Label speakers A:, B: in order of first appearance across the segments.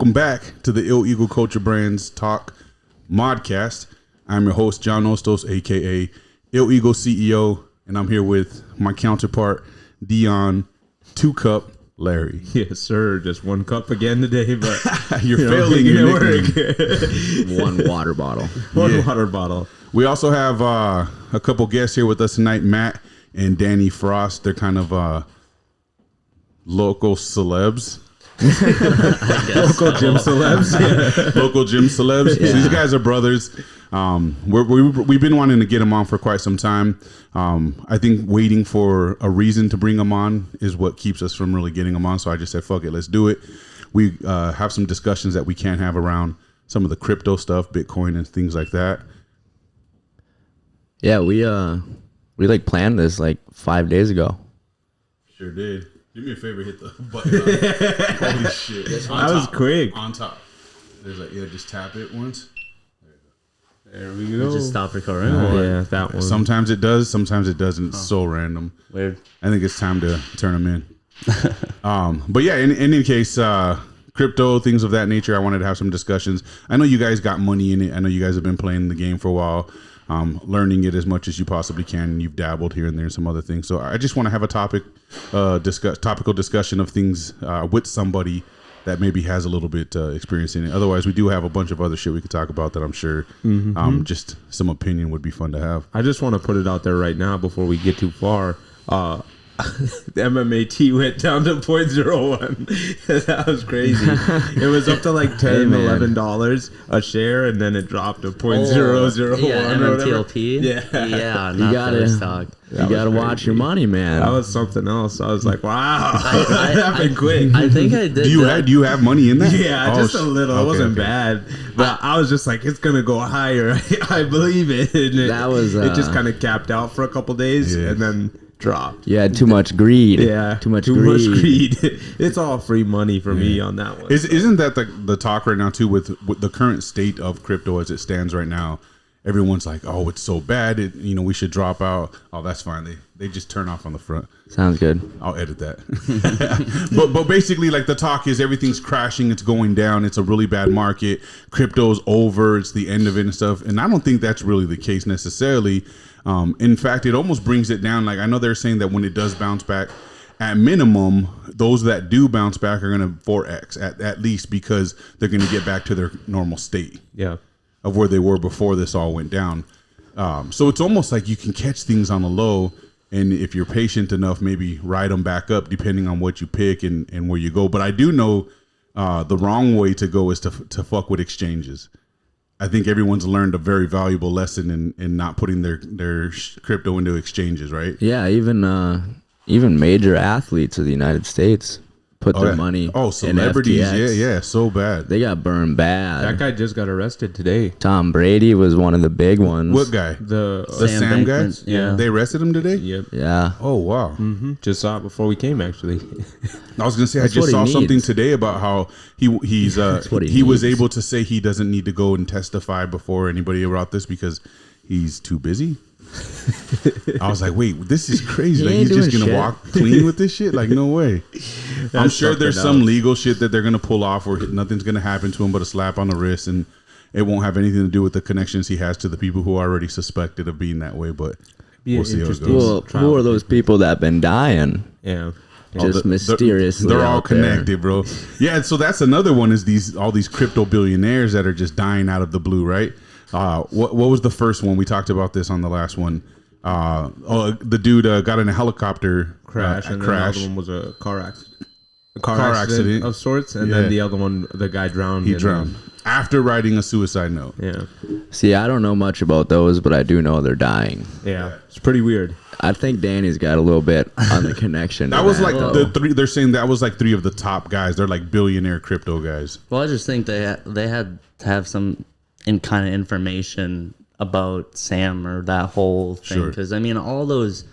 A: welcome back to the Ill Eagle Culture Brands Talk Modcast. I'm your host, John Ostos, a.k.a. Ill Eagle CEO, and I'm here with my counterpart, Dion 2-Cup Larry.
B: Yes, sir. Just 1 cup again today, but
A: You're failing your
B: nickname.
C: One water bottle.
B: One water bottle.
A: We also have a couple guests here with us tonight, Matt and Danny Frost. They're kind of local celebs.
B: Local gym celebs.
A: Yeah. Local gym celebs.
C: Yeah.
A: So these guys are brothers. We've been wanting to get them on for quite some time. I think waiting for a reason to bring them on is what keeps us from really getting them on. So I just said, fuck it, let's do it. We have some discussions that we can't have around some of the crypto stuff, Bitcoin and things like that.
C: Yeah, we like planned this like 5 days ago.
A: Sure did. Do me a favor, hit the button. Holy shit.
B: That was quick.
A: On top. There's like, just tap it once.
B: There we go.
D: Just stop recording.
B: Yeah, that one.
A: Sometimes it does, sometimes it doesn't. It's so random.
D: Weird.
A: I think it's time to turn them in. But yeah, in any case, crypto, things of that nature, I wanted to have some discussions. I know you guys got money in it. I know you guys have been playing the game for a while. Learning it as much as you possibly can. You've dabbled here and there and some other things. So I just want to have a topical discussion of things with somebody that maybe has a little bit experience in it. Otherwise, we do have a bunch of other shit we could talk about that I'm sure just some opinion would be fun to have.
B: I just want to put it out there right now before we get too far. The MMAT went down to 0.01. That was crazy. It was up to like $10, $11 a share, and then it dropped to 0.001.
D: Yeah, MMTLP.
B: Yeah,
D: not
C: gotta-
D: the stock.
C: You gotta watch your money, man.
B: That was something else. I was like, wow, that happened quick.
D: I think I did.
A: Do you have money in that?
B: Yeah, just a little. It wasn't bad, but I was just like, it's gonna go higher. I believe it. And
C: That was,
B: it just kind of capped out for a couple days
A: Yeah.
B: and then dropped.
C: You had too much greed.
B: Yeah,
C: Too much greed.
B: It's all free money for me on that one.
A: Isn't that the talk right now too with the current state of crypto as it stands right now? Everyone's like, oh, it's so bad. We should drop out. Oh, that's fine. They just turn off on the front.
C: Sounds good.
A: I'll edit that. but basically, like, the talk is everything's crashing. It's going down. It's a really bad market. Crypto's over. It's the end of it and stuff. And I don't think that's really the case necessarily. In fact, it almost brings it down. Like, I know they're saying that when it does bounce back, at minimum, those that do bounce back are going to 4X at least, because they're going to get back to their normal state.
B: Yeah.
A: Of where they were before this all went down. So it's almost like you can catch things on the low, and if you're patient enough, maybe ride them back up depending on what you pick and where you go. But I do know the wrong way to go is to fuck with exchanges. I think everyone's learned a very valuable lesson in not putting their crypto into exchanges, right?
C: Yeah, even major athletes of the United States put their money
A: celebrities,
C: in FTX.
A: yeah, so bad.
C: They got burned bad.
B: That guy just got arrested today.
C: Tom Brady was one of the big ones.
A: What guy?
B: The
A: Sam guy?
D: Bankman, yeah.
A: They arrested him today?
B: Yep.
C: Yeah.
A: Oh, wow.
B: Just saw it before we came, actually.
A: I was gonna say,
C: That's
A: I just
C: what he
A: saw something
C: needs.
A: today about how he's
C: what he
A: he was
C: needs.
A: able to say he doesn't need to go and testify before anybody about this because he's too busy. I was like, wait, this is crazy.
C: He
A: Like,
C: ain't
A: he's just
C: doing
A: gonna
C: shit.
A: walk clean with this shit? Like, no way. I'm sure there's some legal shit that they're gonna pull off where nothing's gonna happen to him but a slap on the wrist, and it won't have anything to do with the connections he has to the people who are already suspected of being that way. But we'll see how it goes.
C: Well, who are those people that been dying?
B: Yeah.
C: Just mysteriously.
A: They're all
C: out there.
A: connected, bro. Yeah, so that's another one is all these crypto billionaires that are just dying out of the blue, right? What was the first one? We talked about this on the last one. The dude got in a helicopter
B: Crash, and then the other one was a car accident of sorts, and then the other one, the guy drowned.
A: He drowned after writing a suicide note.
B: Yeah.
C: See, I don't know much about those, but I do know they're dying.
B: Yeah. It's pretty weird.
C: I think Danny's got a little bit on the connection.
A: That was like the three. They're saying that was like 3 of the top guys. They're like billionaire crypto guys.
D: Well, I just think they had to have some kind of information about Sam or that whole thing,
A: Sure.
D: because I mean all those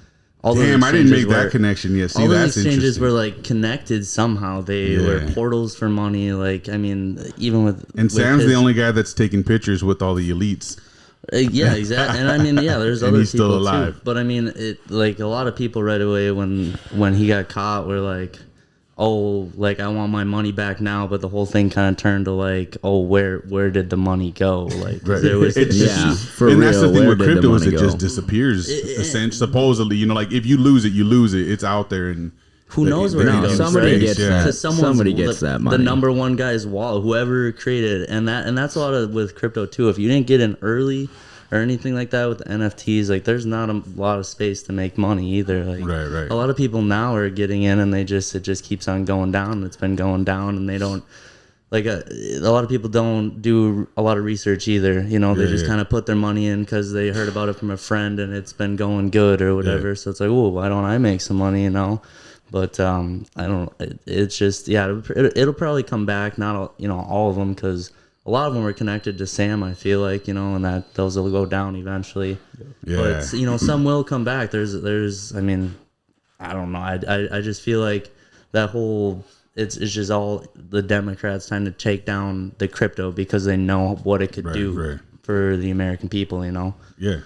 A: Damn, I didn't make that
D: were-
A: connection yet. See,
D: all those
A: that's
D: exchanges
A: interesting.
D: were like connected somehow. They
A: Yeah.
D: were portals for money. Like, I mean, even with
A: And
D: with
A: Sam's
D: his-
A: the only guy that's taking pictures with all the elites.
D: Yeah, exactly. And I mean, yeah, there's
A: And
D: other
A: he's
D: people
A: still alive.
D: too. But I mean, it like a lot of people right away when he got caught were like, oh, like I want my money back now, but the whole thing kind of turned to like, oh, where did the money go? Like
A: Right.
D: there was
C: For
A: and
C: real,
A: that's the thing
C: where
A: with
C: did the
A: crypto is
C: money
A: it
C: go?
A: just disappears. Essentially, supposedly, you know, like if you lose it, you lose it. It's out there, and
D: who knows where it
C: No,
D: goes?
C: somebody
D: right?
C: gets that.
D: 'Cause someone's-
C: Somebody gets that money.
D: The number one guy's wallet, whoever created it, and that's a lot of with crypto too. If you didn't get in early or anything like that with the NFTs, like there's not a lot of space to make money either. Like
A: Right.
D: a lot of people now are getting in, and it just keeps on going down. It's been going down, and they don't. Like a lot of people don't do a lot of research either. You know, they just kind of put their money in because they heard about it from a friend and it's been going good or whatever.
A: Yeah.
D: So it's like, oh, why don't I make some money? You know, but I don't. It's just it'll probably come back. Not all, all of them, because a lot of them are connected to Sam. I feel like, and that those will go down eventually.
A: Yeah.
D: But some will come back. There's. I mean, I don't know. I just feel like that whole. It's just all the Democrats trying to take down the crypto because they know what it could do for the American people,
A: Yeah.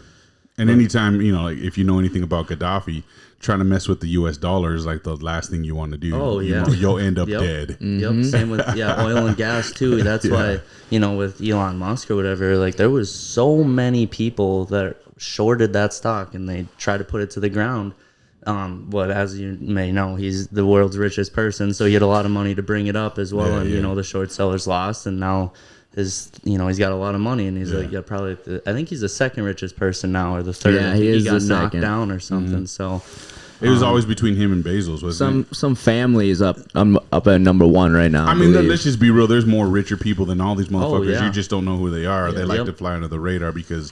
A: And anytime, like if you know anything about Gaddafi, trying to mess with the US dollar is like the last thing you want to do.
D: Oh, yeah.
A: You'll end up dead.
D: Yep. Same with oil and gas too. That's why, with Elon Musk or whatever, like there was so many people that shorted that stock and they tried to put it to the ground. But as you may know, he's the world's richest person, so he had a lot of money to bring it up as well. The short sellers lost, and now he's got a lot of money, and he's probably I think he's the second richest person now, or the third.
C: Yeah,
D: I think
C: he is
D: got
C: the
D: knocked
C: second.
D: down or something. So
A: It was always between him and Bezos, wasn't it?
C: Some family is up at number one right now.
A: I mean, let's just be real. There's more richer people than all these motherfuckers.
D: yeah.
A: You just don't know who they are. They like
D: Yep.
A: to fly under the radar because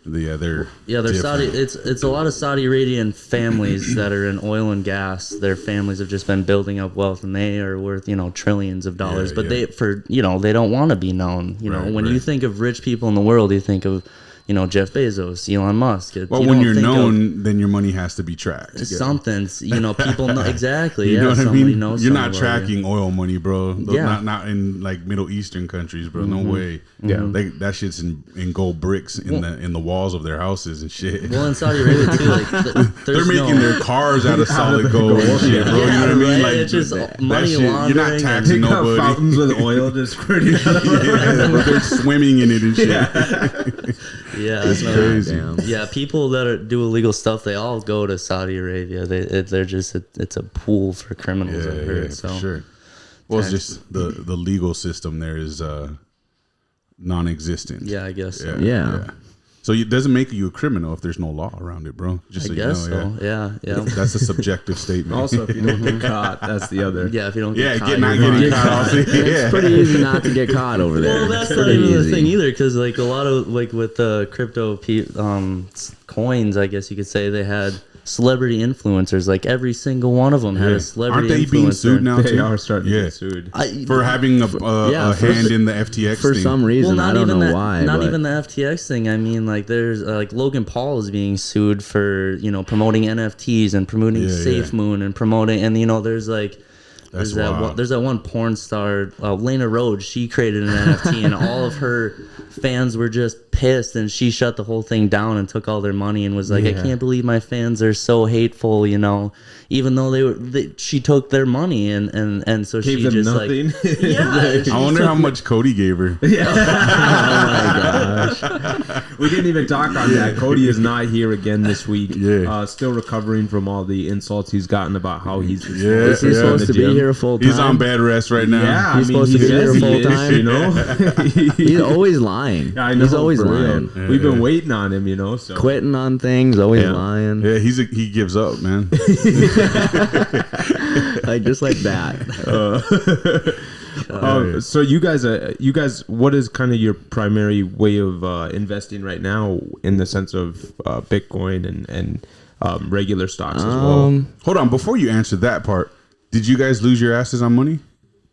A: they're
D: they're
A: different.
D: Saudi. It's a lot of Saudi Arabian families that are in oil and gas. Their families have just been building up wealth, and they are worth trillions of dollars. But they they don't want to be known. When you think of rich people in the world, you think of Jeff Bezos, Elon Musk.
A: Well, when you're known, then your money has to be tracked.
D: Something's people know exactly.
A: You know what I
D: somebody
A: mean?
D: knows
A: You're not
D: somebody.
A: tracking oil money, bro.
D: Yeah.
A: Not in like Middle Eastern countries, bro. No way.
B: Yeah.
A: That shit's in gold bricks in the walls of their houses and shit.
D: Well, in Saudi Arabia too, like
A: They're making their cars out of solid gold and shit, bro. You know what I mean?
D: right?
A: Like
D: It's just
A: that
D: money
A: shit, you're
D: laundering.
A: not taxing
B: They got
A: nobody.
B: fountains with oil just squirting out of
A: Yeah, bro, they're swimming in it and shit.
D: It's
A: crazy.
C: Damn.
D: Yeah, people that do illegal stuff, they all go to Saudi Arabia. They're just it's a pool for criminals. I've heard. So
A: for sure. Well, it's just the legal system there is non-existent.
D: yeah, I guess so.
C: Yeah.
A: So it doesn't make you a criminal if there's no law around it, bro. Just
D: I
A: so
D: guess
A: you know,
D: so. Yeah.
A: That's a subjective statement.
B: Also, if you don't get caught, that's the other.
D: Yeah, if you don't
A: yeah,
D: get caught,
A: not
D: you're
A: getting
D: fine.
A: caught. Also,
C: It's pretty easy not to get caught over there.
D: Well, that's
C: It's
D: not
C: pretty
D: even the
C: easy.
D: thing either, because like a lot of like with the crypto coins, I guess you could say they had celebrity influencers. Like every single one of them had a celebrity
A: Aren't they
D: influencer.
A: being sued now
B: They
A: too?
B: are starting to get sued.
A: For having a
C: Yeah, for
A: hand in the FTX
C: For
A: thing.
C: some reason, I don't know why.
D: Not
C: but
D: even the FTX thing. I mean, like there's like Logan Paul is being sued for promoting NFTs and promoting SafeMoon and promoting, and there's like.
A: That's
D: There's that one porn star, Lena Rhodes. She created an NFT, and all of her fans were just pissed, and she shut the whole thing down and took all their money and was like, "I can't believe my fans are so hateful," even though she took their money and so
B: Gave
D: she
B: them
D: just
B: nothing.
D: like, yeah.
A: I wonder how much Cody gave her.
B: We didn't even talk on that. Cody is not here again this week.
A: Yeah.
B: Still recovering from all the insults he's gotten about how he's
C: is he supposed to be here full time?
A: He's on bed rest right now.
B: Yeah,
C: He's supposed to be here
B: he
C: full
B: is,
C: time? He's always lying.
B: I know,
C: He's always
B: for real.
C: lying.
A: Yeah,
B: We've been
A: yeah.
B: waiting on him, so.
C: Quitting on things, always
B: Yeah.
C: lying.
A: Yeah, he gives up, man.
C: Like just like that.
B: So you guys, what is kind of your primary way of investing right now in the sense of Bitcoin and regular stocks as well?
A: Hold on, before you answer that part, did you guys lose your asses on money?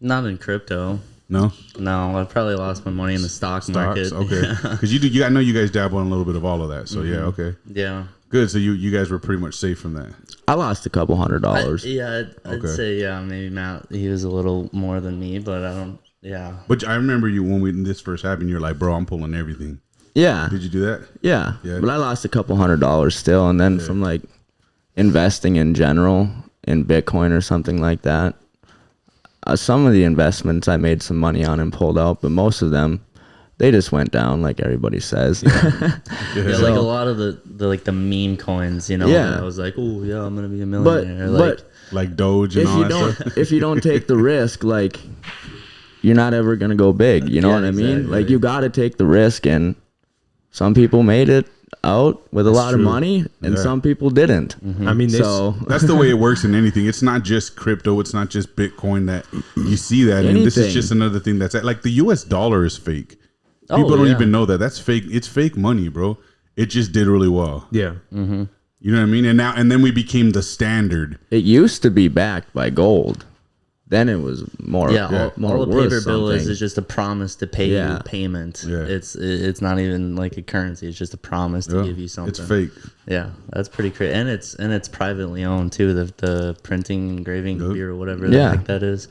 D: Not in crypto.
A: No.
D: No, I probably lost my money in the stock market.
A: Okay. Because I know you guys dabble in a little bit of all of that. So yeah, okay,
D: Yeah.
A: good. So you guys were pretty much safe from that.
C: I lost a couple $100.
D: I'd
A: Okay.
D: say maybe Matt. He was a little more than me, but I don't. Yeah.
A: But I remember you when this first happened. You're like, bro, I'm pulling everything.
C: Yeah.
A: Did you do that?
C: Yeah.
A: Yeah.
C: But I lost a couple $100 still, and then from like investing in general in Bitcoin or something like that, some of the investments I made some money on and pulled out, but most of them, they just went down, like everybody says.
D: Yeah, like a lot of the meme coins, you know.
C: Yeah.
D: I was like, oh yeah, I'm gonna be a millionaire.
A: Like Doge and all that stuff.
C: If you don't take the risk, like, you're not ever gonna go big. You know what I mean?
D: Exactly.
C: Like, you got to take the risk, and some people made it out with a lot of money, and some people didn't.
B: I mean,
A: That's the way it works in anything. It's not just crypto. It's not just Bitcoin that you see that. And this is just another thing that's like the US dollar is fake. People don't even know that. That's fake. It's fake money, bro. It just did really well.
B: yeah.
D: Mm-hmm.
A: You know what I mean? And then we became the standard.
C: It used to be backed by gold. Then it was more.
D: All the
C: worth
D: paper bill
C: something.
D: is just a promise to pay you payment.
A: Yeah.
D: It's not even like a currency. It's just a promise to give you something.
A: It's fake.
D: Yeah, that's pretty crazy, and it's privately owned too. The printing, engraving bureau, whatever the heck that is.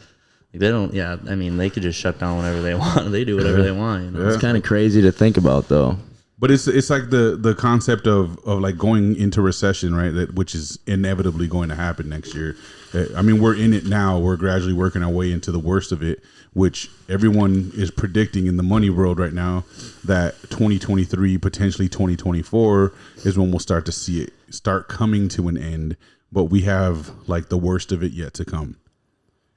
D: Like they don't. Yeah, I mean they could just shut down whenever they want. They do whatever they want. You know?
C: It's kind of crazy to think about, though.
A: But it's like the concept of like going into recession, right? Which is inevitably going to happen next year. I mean, we're in it now. We're gradually working our way into the worst of it, which everyone is predicting in the money world right now that 2023, potentially 2024 is when we'll start to see it start coming to an end. But we have like the worst of it yet to come.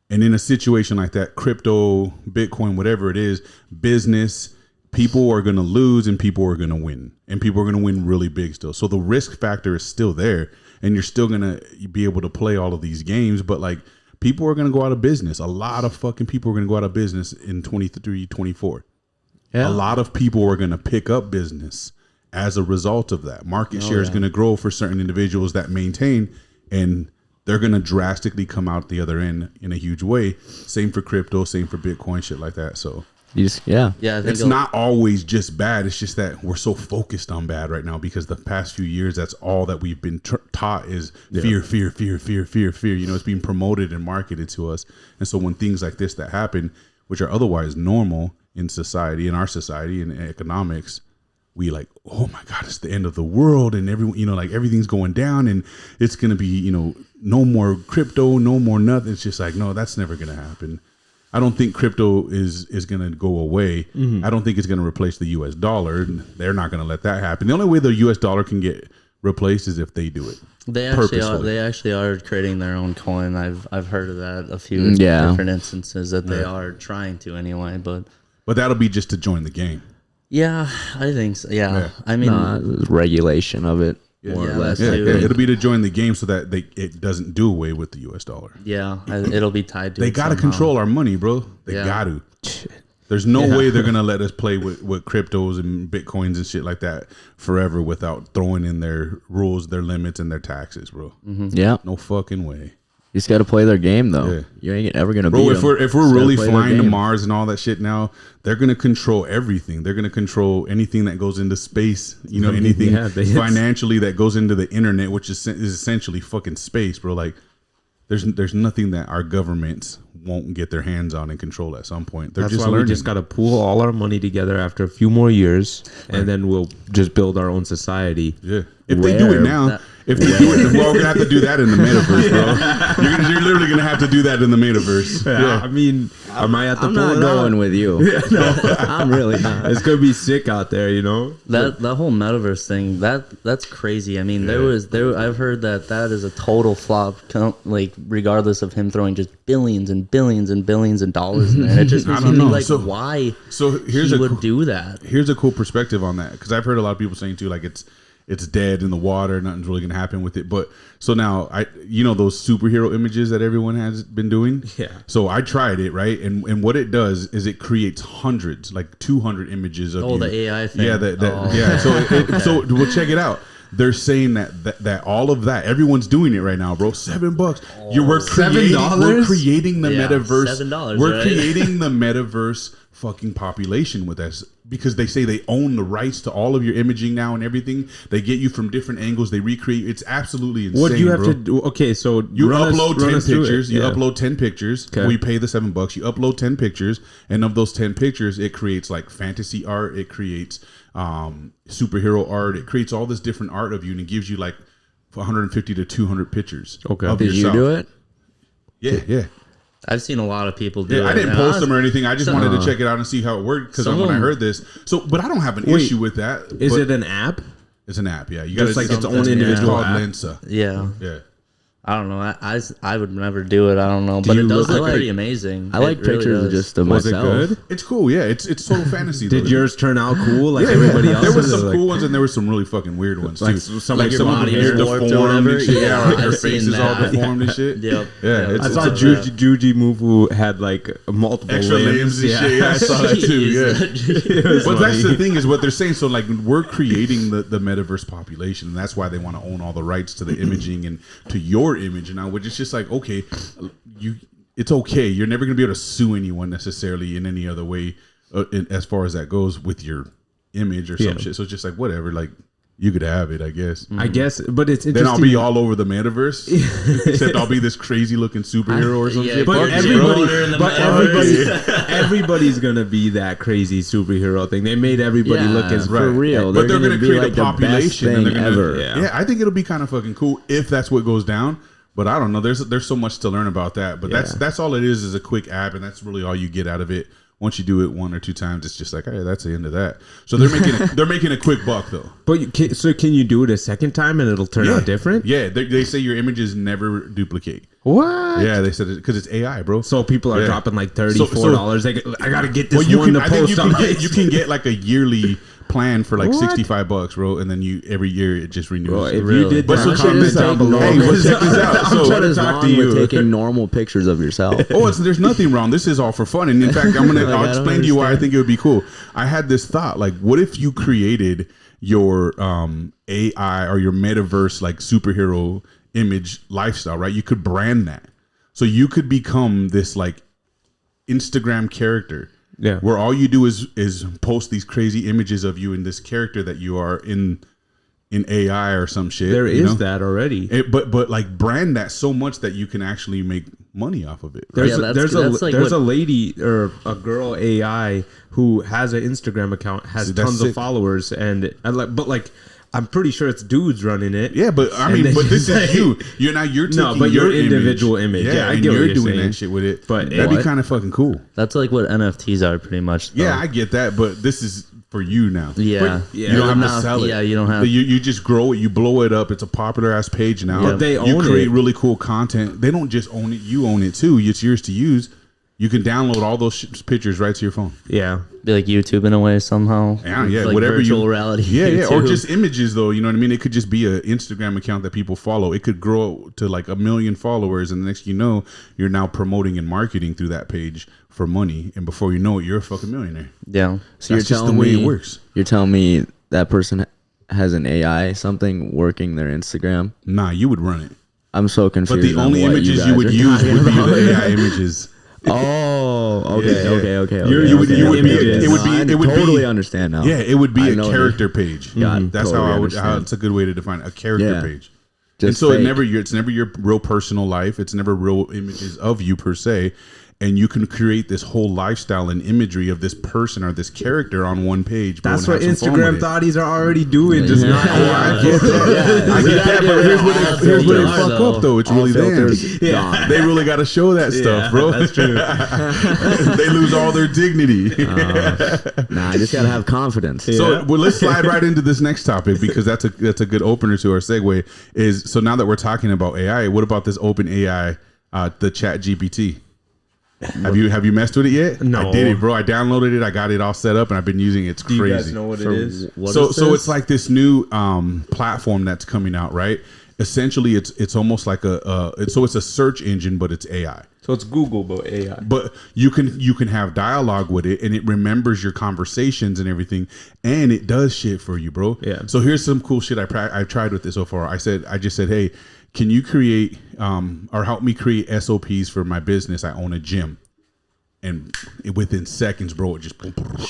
A: And in a situation like that, crypto, Bitcoin, whatever it is, business, people are going to lose and people are going to win, and people are going to win really big still. So the risk factor is still there, and you're still going to be able to play all of these games. But like, people are going to go out of business. A lot of fucking people are going to go out of business in 23, 24. Yeah. A lot of people are going to pick up business as a result of that. Market share is going to grow for certain individuals that maintain, and they're going to drastically come out the other end in a huge way. Same for crypto, same for Bitcoin, shit like that. So
C: I think
A: it's not always just bad. It's just that we're so focused on bad right now because the past few years, that's all that we've been taught is fear, fear, fear, fear, fear, fear. You know, it's being promoted and marketed to us. And so when things like this that happen, which are otherwise normal in society, in our society, in economics, we like, oh my God, it's the end of the world, and everyone, you know, like everything's going down, and it's gonna be, you know, no more crypto, no more nothing. It's just like, no, that's never gonna happen. I don't think crypto is gonna go away. I don't think it's gonna replace the US dollar. They're not gonna let that happen. The only way the US dollar can get replaced is if they do it.
D: They actually are creating their own coin. I've heard of that a few different instances that they are trying to anyway, but
A: that'll be just to join the game.
D: Yeah, I think so. Yeah. I mean,
C: regulation of it, more or less.
A: Yeah, it'll be to join the game so that it doesn't do away with the US dollar.
D: Yeah, it'll be tied to
A: They got to control our money, bro. They got to. There's no way they're going to let us play with cryptos and Bitcoins and shit like that forever without throwing in their rules, their limits, and their taxes, bro.
C: Yeah.
A: No fucking way.
C: You just got to play their game, though. Yeah. You ain't ever going to beat them.
A: If we're really flying to Mars and all that shit now, they're going to control everything. They're going to control anything that goes into space, you know, anything financially that goes into the internet, which is essentially fucking space, bro. Like, there's nothing that our governments won't get their hands on and control at some point. That's just
B: why we just got to pool all our money together after a few more years, and then we'll just build our own society.
A: Yeah. If they do it now, well, we're gonna have to do that in the metaverse, bro. You're literally gonna have to do that in the metaverse.
B: Yeah. I mean, I might have to.
C: I'm not going with you. I'm really not.
B: It's gonna be sick out there, you know.
D: That whole metaverse thing, that's crazy. I mean, I've heard that is a total flop. Like, regardless of him throwing just billions and billions and billions of dollars in there, it just makes me think, like, why he would do that.
A: Here's a cool perspective on that, because I've heard a lot of people saying too, like it's dead in the water, nothing's really gonna happen with it. But so now those superhero images that everyone has been doing.
B: Yeah.
A: So I tried it, right, and what it does is it creates hundreds, like 200 images of you.
D: The AI thing.
A: Yeah, So we'll check it out. They're saying that all of that, everyone's doing it right now, bro. $7. We're creating the metaverse.
D: $7.
A: We're creating the metaverse fucking population with us, because they say they own the rights to all of your imaging now and everything. They get you from different angles. They recreate. It's absolutely insane.
B: What do you have to do? Okay, so
A: you upload 10 pictures. You upload 10 pictures. Okay. We pay the $7. You upload 10 pictures, and of those 10 pictures, it creates like fantasy art. It creates superhero art. It creates all this different art of you, and it gives you like 150 to 200 pictures.
C: Okay. Did you do it?
A: Yeah.
D: I've seen a lot of people do it.
A: I didn't
D: and
A: post them or anything. I just wanted to check it out and see how it worked because
D: Some
A: when I
D: of them-
A: heard this, but I don't have an issue with that.
B: Is
A: but
B: it an app?
A: It's an app, yeah. You got
B: Just like its
D: something,
B: own
D: yeah.
A: It's
B: individual
A: called
B: app?
A: Lensa.
D: Yeah.
A: Yeah.
D: I don't know. I would never do it. I don't know. But
B: you
D: it does
B: look
D: look
B: like-
D: pretty amazing.
C: I like
D: It really
C: pictures
D: does.
C: just of
B: Was it
C: myself.
B: good?
A: It's cool, yeah. It's total fantasy.
B: Did
A: though.
B: yours turn out cool like
A: Yeah,
B: everybody else?
A: There were some cool ones and there were some really fucking weird ones
B: Like
A: too.
B: some of your
A: some
B: body
A: of them
B: is
A: are
D: warped or
A: deformed
D: whatever.
A: and shit.
D: Yeah,
A: like your
D: I've
A: face
D: seen
A: is all
D: that.
A: deformed and shit.
D: Yep.
A: Yeah,
D: Yeah,
A: it's
B: I saw
A: it's
B: Juji Mufu had like multiple
A: extra limbs and shit. Yeah, I saw that too. Yeah. But that's the thing is what they're saying. So like we're creating the metaverse population, and that's why they want to own all the rights to the imaging and to your image now, which is just like okay, it's okay. You're never gonna be able to sue anyone necessarily in any other way, as far as that goes with your image or some shit. So it's just like whatever, like you could have it, I guess.
B: I guess, but it's interesting.
A: Then I'll be all over the metaverse, except I'll be this crazy looking superhero or some
D: Yeah,
A: shit.
B: But
A: Fuck it,
B: everybody,
D: Roller in the
B: but
D: metaverse.
B: everybody's gonna be that crazy superhero thing. They made everybody
C: Yeah,
B: look as
C: for real.
A: But they're
C: gonna
A: going to
C: be
A: create
C: like
A: a
C: the best
A: population and they're
C: thing
A: going
C: ever.
A: to
B: Yeah.
A: yeah, I think it'll be kind of fucking cool if that's what goes down. But I don't know. There's so much to learn about that. But that's all it is a quick app, and that's really all you get out of it. Once you do it one or two times, it's just like, hey, that's the end of that. So they're making a quick buck though.
B: But can you do it a second time and it'll turn out different?
A: Yeah, they say your images never duplicate.
B: What?
A: Yeah, they said it because it's AI, bro.
B: So people are dropping like $34. I gotta get this
A: you
B: one
A: can,
B: to
A: I think
B: post on my
A: you can get like a yearly plan for like $65, bro, and then every year it just renews.
B: Bro, if you
D: Really?
B: did
A: But
B: that,
A: so check
B: comment
A: this
B: down
A: out.
B: below.
A: Hey, well, check this out. So
B: I'm trying
C: What
B: to
C: is
B: talk
C: wrong
B: to
C: with
B: you.
C: taking normal pictures of yourself?
A: there's nothing wrong. This is all for fun. And in fact, I'll
C: I don't
A: explain to you why I
C: understand.
A: think it would be cool. I had this thought, like, what if you created your AI or your metaverse like superhero image lifestyle, right? You could brand that. So you could become this like Instagram character.
B: Yeah.
A: Where all you do is post these crazy images of you in this character that you are in AI or some shit.
B: There
A: you
B: is
A: know?
B: that already.
A: But like brand that so much that you can actually make money off of it. Right?
B: There's
D: Yeah,
B: there's
D: like
B: a
D: what-
B: lady or a girl AI who has an Instagram account, has
A: See, that's
B: tons
A: sick.
B: of followers, and I'm pretty sure it's dudes running it.
A: Yeah, but I
B: And
A: mean,
B: then
A: but this
B: you
A: is
B: say-
A: you. You're taking
B: No, but your individual image. Yeah, I
A: and
B: get what
A: you're
B: you're
A: doing
B: saying.
A: that shit with it.
B: But
A: that'd be
D: what?
A: kind of fucking cool.
D: That's like what NFTs are pretty much. Though.
A: Yeah, I get that, but this is for you now.
D: Yeah.
B: yeah,
A: You don't have
D: Enough-
A: to sell it.
D: Yeah, you don't have.
A: You just grow it. You blow it up. It's a popular ass page now.
B: But they
A: you
B: own
A: create
B: it.
A: really cool content. They don't just own it. You own it too. It's yours to use. You can download all those pictures right to your phone.
B: Yeah.
D: Be like YouTube in a way somehow.
A: Yeah,
D: Like
A: whatever
D: virtual
A: you
D: reality.
A: Yeah, or
D: YouTube.
A: just images though. You know what I mean? It could just be an Instagram account that people follow. It could grow to like 1 million followers, and the next you know, you're now promoting and marketing through that page for money, and before you know it, you're a fucking millionaire.
D: Yeah.
C: So
A: That's just the way it works.
C: You're telling me that person has an AI something working their Instagram?
A: Nah, you would run it,
C: I'm so confused.
A: but the
C: on
A: only
C: what
A: images
C: you
A: you would
C: guys are
A: use would be
C: talking
A: the
C: about.
A: AI images.
C: Oh, okay,
A: Yeah.
C: okay.
B: You would-
C: okay,
B: you would be-
C: okay.
A: it would be-
C: No, I
A: it would be-
C: totally understand now.
A: Yeah, it would be
C: I
A: a
C: know
A: character page.
C: God,
A: That's
C: totally
A: how
C: understand.
A: it's a good way to define it, a character
C: Yeah.
A: page.
C: Just
A: and so
C: fake.
A: it's never your real personal life. It's never real images of you per se. And you can create this whole lifestyle and imagery of this person or this character on one page. bro,
B: That's
A: and
B: what
A: have some fun
B: Instagram
A: with it.
B: thotties are already doing, just not AI.
A: I get that. I get that, but here's where they
D: filters,
A: fuck up though. It's
C: All
A: really them.
C: filters
B: Yeah.
C: gone.
A: They really got to show that stuff, bro.
B: That's true.
A: They lose all their dignity.
C: Nah, I just gotta have confidence.
A: So well, let's slide right into this next topic because that's a good opener to our segue. So now that we're talking about AI, what about this open AI, the Chat GPT? Have you messed with it yet?
B: No.
A: I did it, bro. I downloaded it. I got it all set up, and I've been using it. It's
B: Do
A: crazy.
B: you guys know what it is?
A: So it's like this new platform that's coming out, right? Essentially, it's almost like it's a search engine, but it's AI.
B: So it's Google, but AI.
A: But you can have dialogue with it, and it remembers your conversations and everything, and it does shit for you, bro.
B: Yeah.
A: So here's some cool shit I've tried with it so far. I just said, hey, can you create or help me create SOPs for my business? I own a gym. And within seconds, bro, it just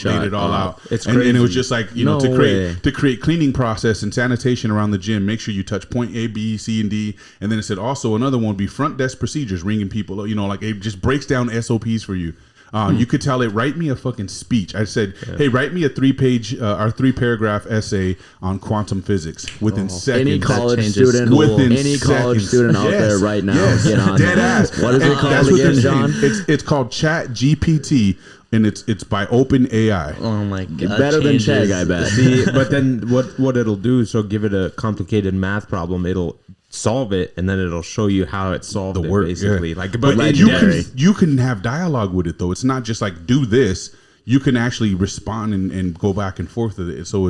A: laid it all out.
B: It's
A: and it was
B: crazy.
A: just like,
C: No
A: to create cleaning process and sanitation around the gym. Make sure you touch point A, B, C, and D. And then it said also another one would be front desk procedures, ringing people. Like it just breaks down SOPs for you. You could tell it, write me a fucking speech. I said, hey, write me a 3-page or 3-paragraph essay on quantum physics within seconds.
C: Any college
D: changes
C: student,
D: school.
C: any college student out there right now, get on
A: dead
C: that.
A: ass.
C: What is it called
A: That's what
C: again,
A: they're
C: John?
A: saying. It's called Chat GPT, and it's by Open AI.
D: Oh my god!
C: Better than Chegg, I bet.
B: See, but then what it'll do? So give it a complicated math problem. It'll solve it, and then it'll show you how it solved
A: The
B: it.
A: work,
B: Basically,
A: yeah.
B: like
A: But
C: legendary.
A: you can have dialogue with it though. It's not just like do this. You can actually respond and go back and forth with it. So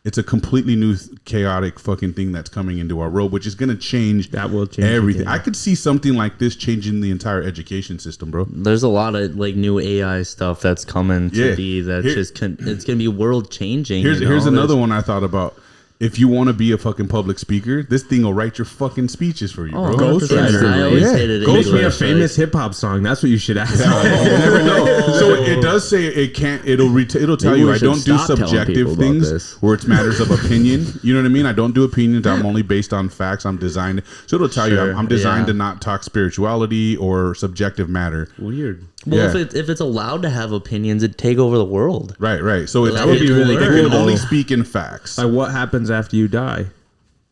A: it's a completely new chaotic fucking thing that's coming into our world, which is going to change.
B: That will change
A: everything.
B: again.
A: I could see something like this changing the entire education system, bro.
D: There's a lot of like new AI stuff that's coming to
A: Yeah.
D: be that
A: Here-
D: it's gonna be world changing.
A: Here's another one I thought about. If you want to be a fucking public speaker, this thing will write your fucking speeches for you, bro.
B: Ghostwriter.
D: I always
A: Yeah.
D: hated
B: Make me a
D: English,
B: famous hip hop song. That's what you should ask.
A: You never know. So it does say it can't. It'll tell
C: Maybe
A: you
C: we
A: I
C: should
A: don't do
C: stop telling
A: subjective
C: people about
A: things
C: this.
A: where it's matters of opinion. You know what I mean? I don't do opinions. I'm only based on facts. I'm designed. So it'll tell you
D: Sure,
A: I'm designed
D: yeah.
A: to not talk spirituality or subjective matter.
B: Weird.
D: Well,
A: Yeah.
D: if it's allowed to have opinions, it'd take over the world.
A: Right. So
D: That would be really
A: they
D: cool,
A: can only
B: though.
A: speak in facts.
B: Like, what happens after you die?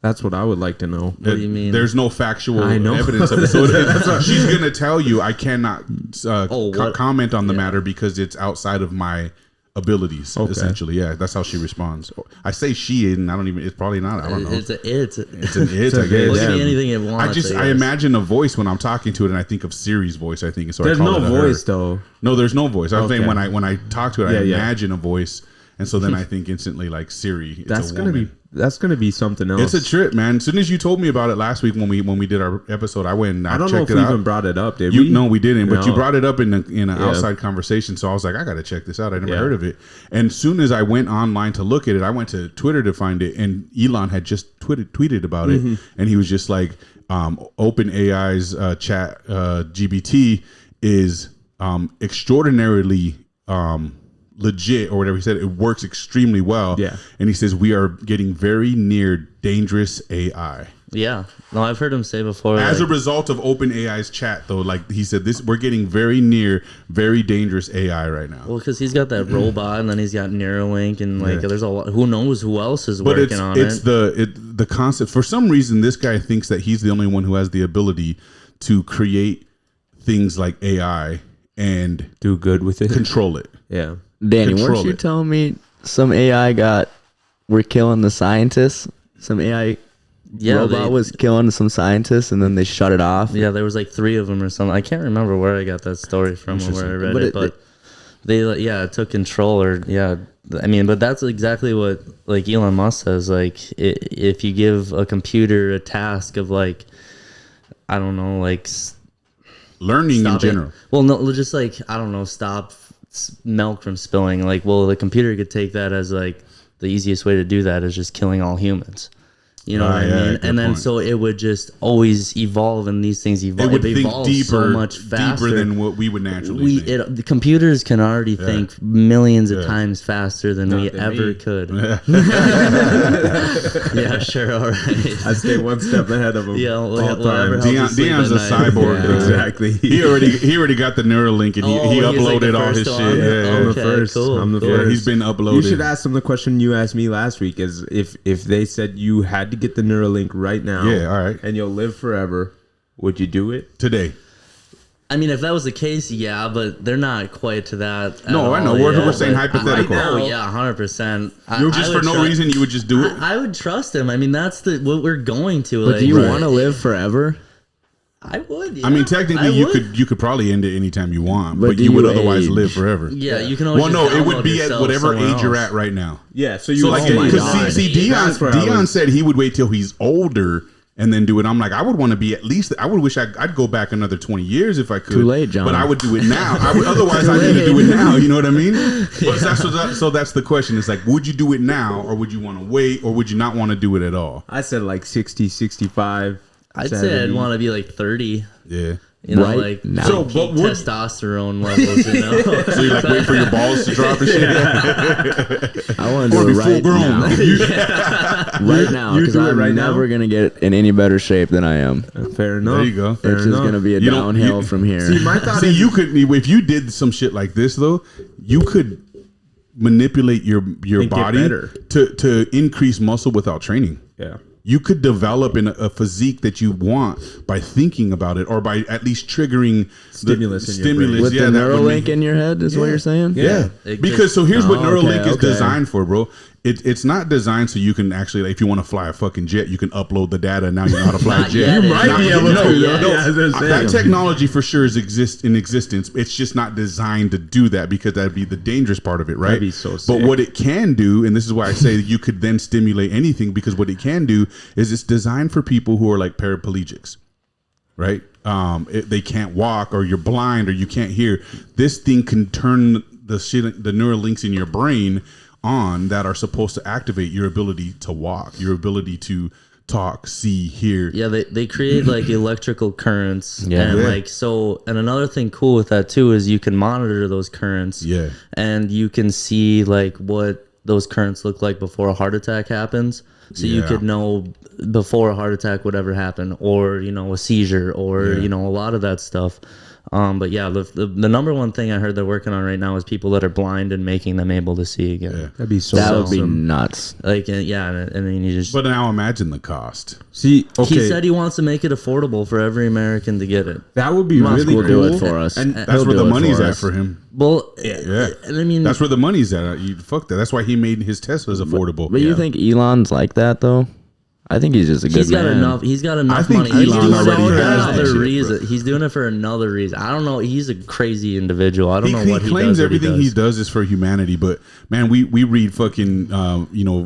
B: That's what I would like to know.
D: What do you mean?
A: There's no factual
B: I know.
A: evidence of it. So she's going to tell you I cannot
D: what?
A: comment on the matter because it's outside of my abilities.
B: Okay.
A: Essentially, yeah, that's how she responds. I say she, and I don't even. It's probably not. I don't know.
D: It's
A: It's an it. I
B: it.
A: guess.
D: It can
A: Yeah.
D: be anything it wants.
A: I imagine a voice when I'm talking to it, and I think of Siri's voice. I think so.
B: There's
A: I call
B: no
A: it a her.
B: voice though.
A: No, there's no voice. I'm saying
B: Okay.
A: when I talk to it, I
B: Yeah, yeah.
A: imagine a voice, and so then I think instantly like Siri. It's
B: That's
A: a
B: gonna
A: woman.
B: that's gonna be something else.
A: It's a trip, man. As soon as you told me about it last week when we did our episode, I went and I
B: I don't know if
A: checked
B: we
A: it out.
B: even brought it up, did
A: You,
B: we?
A: no, we didn't. But you
B: No.
A: brought it up in an outside conversation, so I was like, I got to check this out. I never heard of it. And as soon as I went online to look at it, I went to Twitter to find it, and Elon had just tweeted about it, and he was just like, OpenAI's Chat GPT is extraordinarily legit, or whatever he said. It works extremely well.
B: Yeah.
A: And he says we are getting very near dangerous AI.
D: Yeah. No, I've heard him say before.
A: As a
D: like,
A: result of OpenAI's chat, though, like he said, we're getting very near very dangerous AI right now.
D: well, because he's got that robot, and then he's got Neuralink, and like there's a lot. Who knows who else is
A: But
D: working on
A: it's
D: it?
A: the concept. For some reason, this guy thinks that he's the only one who has the ability to create things like AI and
B: Do good with it.
A: control it.
B: Yeah.
C: Danny,
A: Control
C: weren't you
A: it.
C: telling me some AI we're killing the scientists? Some AI robot was killing some scientists, and then they shut it off.
D: Yeah, there was like 3 of them or something. I can't remember where I got that story from or where I read
C: But
D: it, but they it took control, or I mean, but that's exactly what like Elon Musk says. Like, if you give a computer a task of like, I don't know, like
A: Learning in
D: stop it.
A: general.
D: Well, no, just like I don't know, stop milk from spilling. Like, well, the computer could take that as like the easiest way to do that is just killing all humans. You know what I mean?
A: good
D: And then
A: point.
D: so it would just always evolve, and these things
A: It
D: evolve.
A: would
D: It
A: think
D: evolves
A: deeper,
D: so much faster
A: deeper than what we would naturally think.
D: The computers can already think millions of times faster than we
B: than
D: ever
B: me.
D: could. Yeah, sure, all right.
B: I stay one step ahead of him.
D: Yeah,
B: all
D: whatever
B: time.
D: helps you sleep
A: Dion's a
D: at night.
A: cyborg.
D: Yeah.
A: dude.
B: Exactly.
A: He already got the Neuralink, and he
D: He's like
A: uploaded
D: the
A: all his
D: first
A: shit.
D: one?
A: Yeah,
B: I'm the
D: Okay,
B: first.
D: cool,
B: I'm the
D: cool.
A: yeah,
B: first.
A: he's been uploaded.
B: You should ask them the question you asked me last week: is if they said you had to get the Neuralink right now,
A: Yeah, all right.
B: and you'll live forever, would you do it?
A: Today.
D: I mean, if that was the case, yeah, but they're not quite to that. at
A: No, I know.
D: all
A: We're
D: yet,
A: saying
D: but-
A: hypothetical.
B: Right
D: Oh
B: now-
D: yeah, 100%.
A: You just for no reason you would just do it.
D: I would trust him. I mean, that's what we're going to.
C: But
D: like,
C: do you
A: Right.
C: want to live forever?
D: I would. Yeah.
A: I mean, technically,
D: I
A: you
D: would.
A: could probably end it anytime you want,
C: But
A: but
C: do
A: you would
C: you
A: otherwise
C: age?
A: live forever.
D: Yeah, you can always.
A: Well, no,
D: just
A: it would
D: download
A: be at
D: yourself
A: whatever
D: somewhere
A: age you're
D: else.
A: at right now.
B: Yeah. So
A: So like,
C: Oh my
A: because
C: God.
A: see, Dion
B: That's where I was-
A: said he would wait till he's older and then do it. I'm like, I would want to be at least. I would wish I'd go back another 20 years if I could.
C: Too late, John.
A: But I would do it now. Otherwise, I need to do it now. You know what I mean? But so that's the question. It's like, would you do it now, or would you want to wait, or would you not want to do it at all?
B: I said like 60, 65.
D: I'd say
B: 70.
D: I'd want to be like 30.
A: Yeah.
D: You know,
C: Right
D: like
C: now.
B: So,
D: peak
B: but would-
D: testosterone levels. You know,
A: So you like wait for your balls to drop and shit.
C: I want to
A: Or
C: do
A: be
C: it
A: full
C: right
A: grown.
C: now. Right now,
B: you
C: because
B: do it
C: I'm
B: right now?
C: never gonna get in any better shape than I am.
B: Fair enough.
A: There you go.
B: Fair
C: It's just
B: enough.
C: gonna be a
A: You don't-
C: downhill
A: you-
C: from here.
B: See, my thought
A: See,
B: is
A: you could if you did some shit like this though, you could manipulate your
B: And get
A: body
B: better.
A: to increase muscle without training.
B: yeah.
A: You could develop in a physique that you want by thinking about it, or by at least triggering
B: Stimulus in your
A: stimulus.
C: With
A: Yeah,
C: the
A: that would
C: Neuralink
A: make-
C: in your head is what you're saying?
A: Yeah,
D: It
A: because
D: just-
A: so here's what
C: Oh,
A: Neuralink
C: okay,
A: is
C: okay.
A: designed for, bro. It's not designed so you can actually, like, if you want to fly a fucking jet, you can upload the data and now you know how to fly a
D: Not
A: jet.
D: yet,
B: You might
A: Not
B: be
A: yet.
B: able to.
A: No,
B: though.
A: no,
B: Yeah, I was gonna say.
A: that technology for sure is in existence. It's just not designed to do that because that'd be the dangerous part of it, right?
B: That'd be so
A: But
B: sick.
A: what it can do, and this is why I say you could then stimulate anything, because what it can do is it's designed for people who are like paraplegics, right? They can't walk, or you're blind, or you can't hear. This thing can turn the neural links in your brain on that are supposed to activate your ability to walk, your ability to talk, see, hear.
D: Yeah, they create like electrical currents.
C: Yeah.
D: And
A: Yeah.
D: like so, and another thing cool with that too is you can monitor those currents.
A: Yeah.
D: And you can see like what those currents look like before a heart attack happens. So you
A: Yeah.
D: could know before a heart attack would ever happen, or you know, a seizure, or
A: Yeah.
D: you know, a lot of that stuff. But yeah, the number one thing I heard they're working on right now is people that are blind and making them able to see again.
A: Yeah.
B: That'd be so
C: That would
B: awesome.
C: be nuts.
D: Like yeah, and then you just.
A: But now imagine the cost.
B: See, okay,
D: He said he wants to make it affordable for every American to get it.
B: that would be
C: Musk
B: really
C: will
B: cool.
C: do it for us.
B: And
A: That's
C: He'll
A: where
C: do
A: the
C: it
A: money's
C: for
A: at
C: us.
A: for him.
D: Well,
A: Yeah.
D: and I mean,
A: That's where the money's at. You fuck that. That's why he made his Teslas affordable.
C: But you think Elon's like that though? I think he's just a good
D: he's got
C: man.
D: enough. He's got enough
A: think
D: money. He's
A: Elon
D: doing it
A: already
D: for
A: has that
D: another
A: shit,
D: reason. He's doing it for another reason. I don't know. He's a crazy individual. I don't know what he
A: claims
D: does.
A: everything he does is for humanity, but man, we read fucking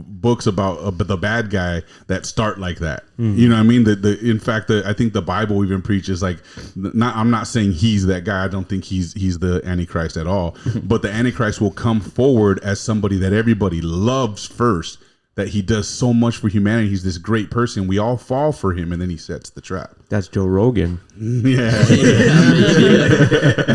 A: books about the bad guy that start like that. You know what I mean? In fact, I think the Bible even preaches like, I'm not saying he's that guy. I don't think he's the Antichrist at all. But the Antichrist will come forward as somebody that everybody loves first. That he does so much for humanity. He's this great person. We all fall for him, and then he sets the trap.
B: that's Joe Rogan.
A: Yeah,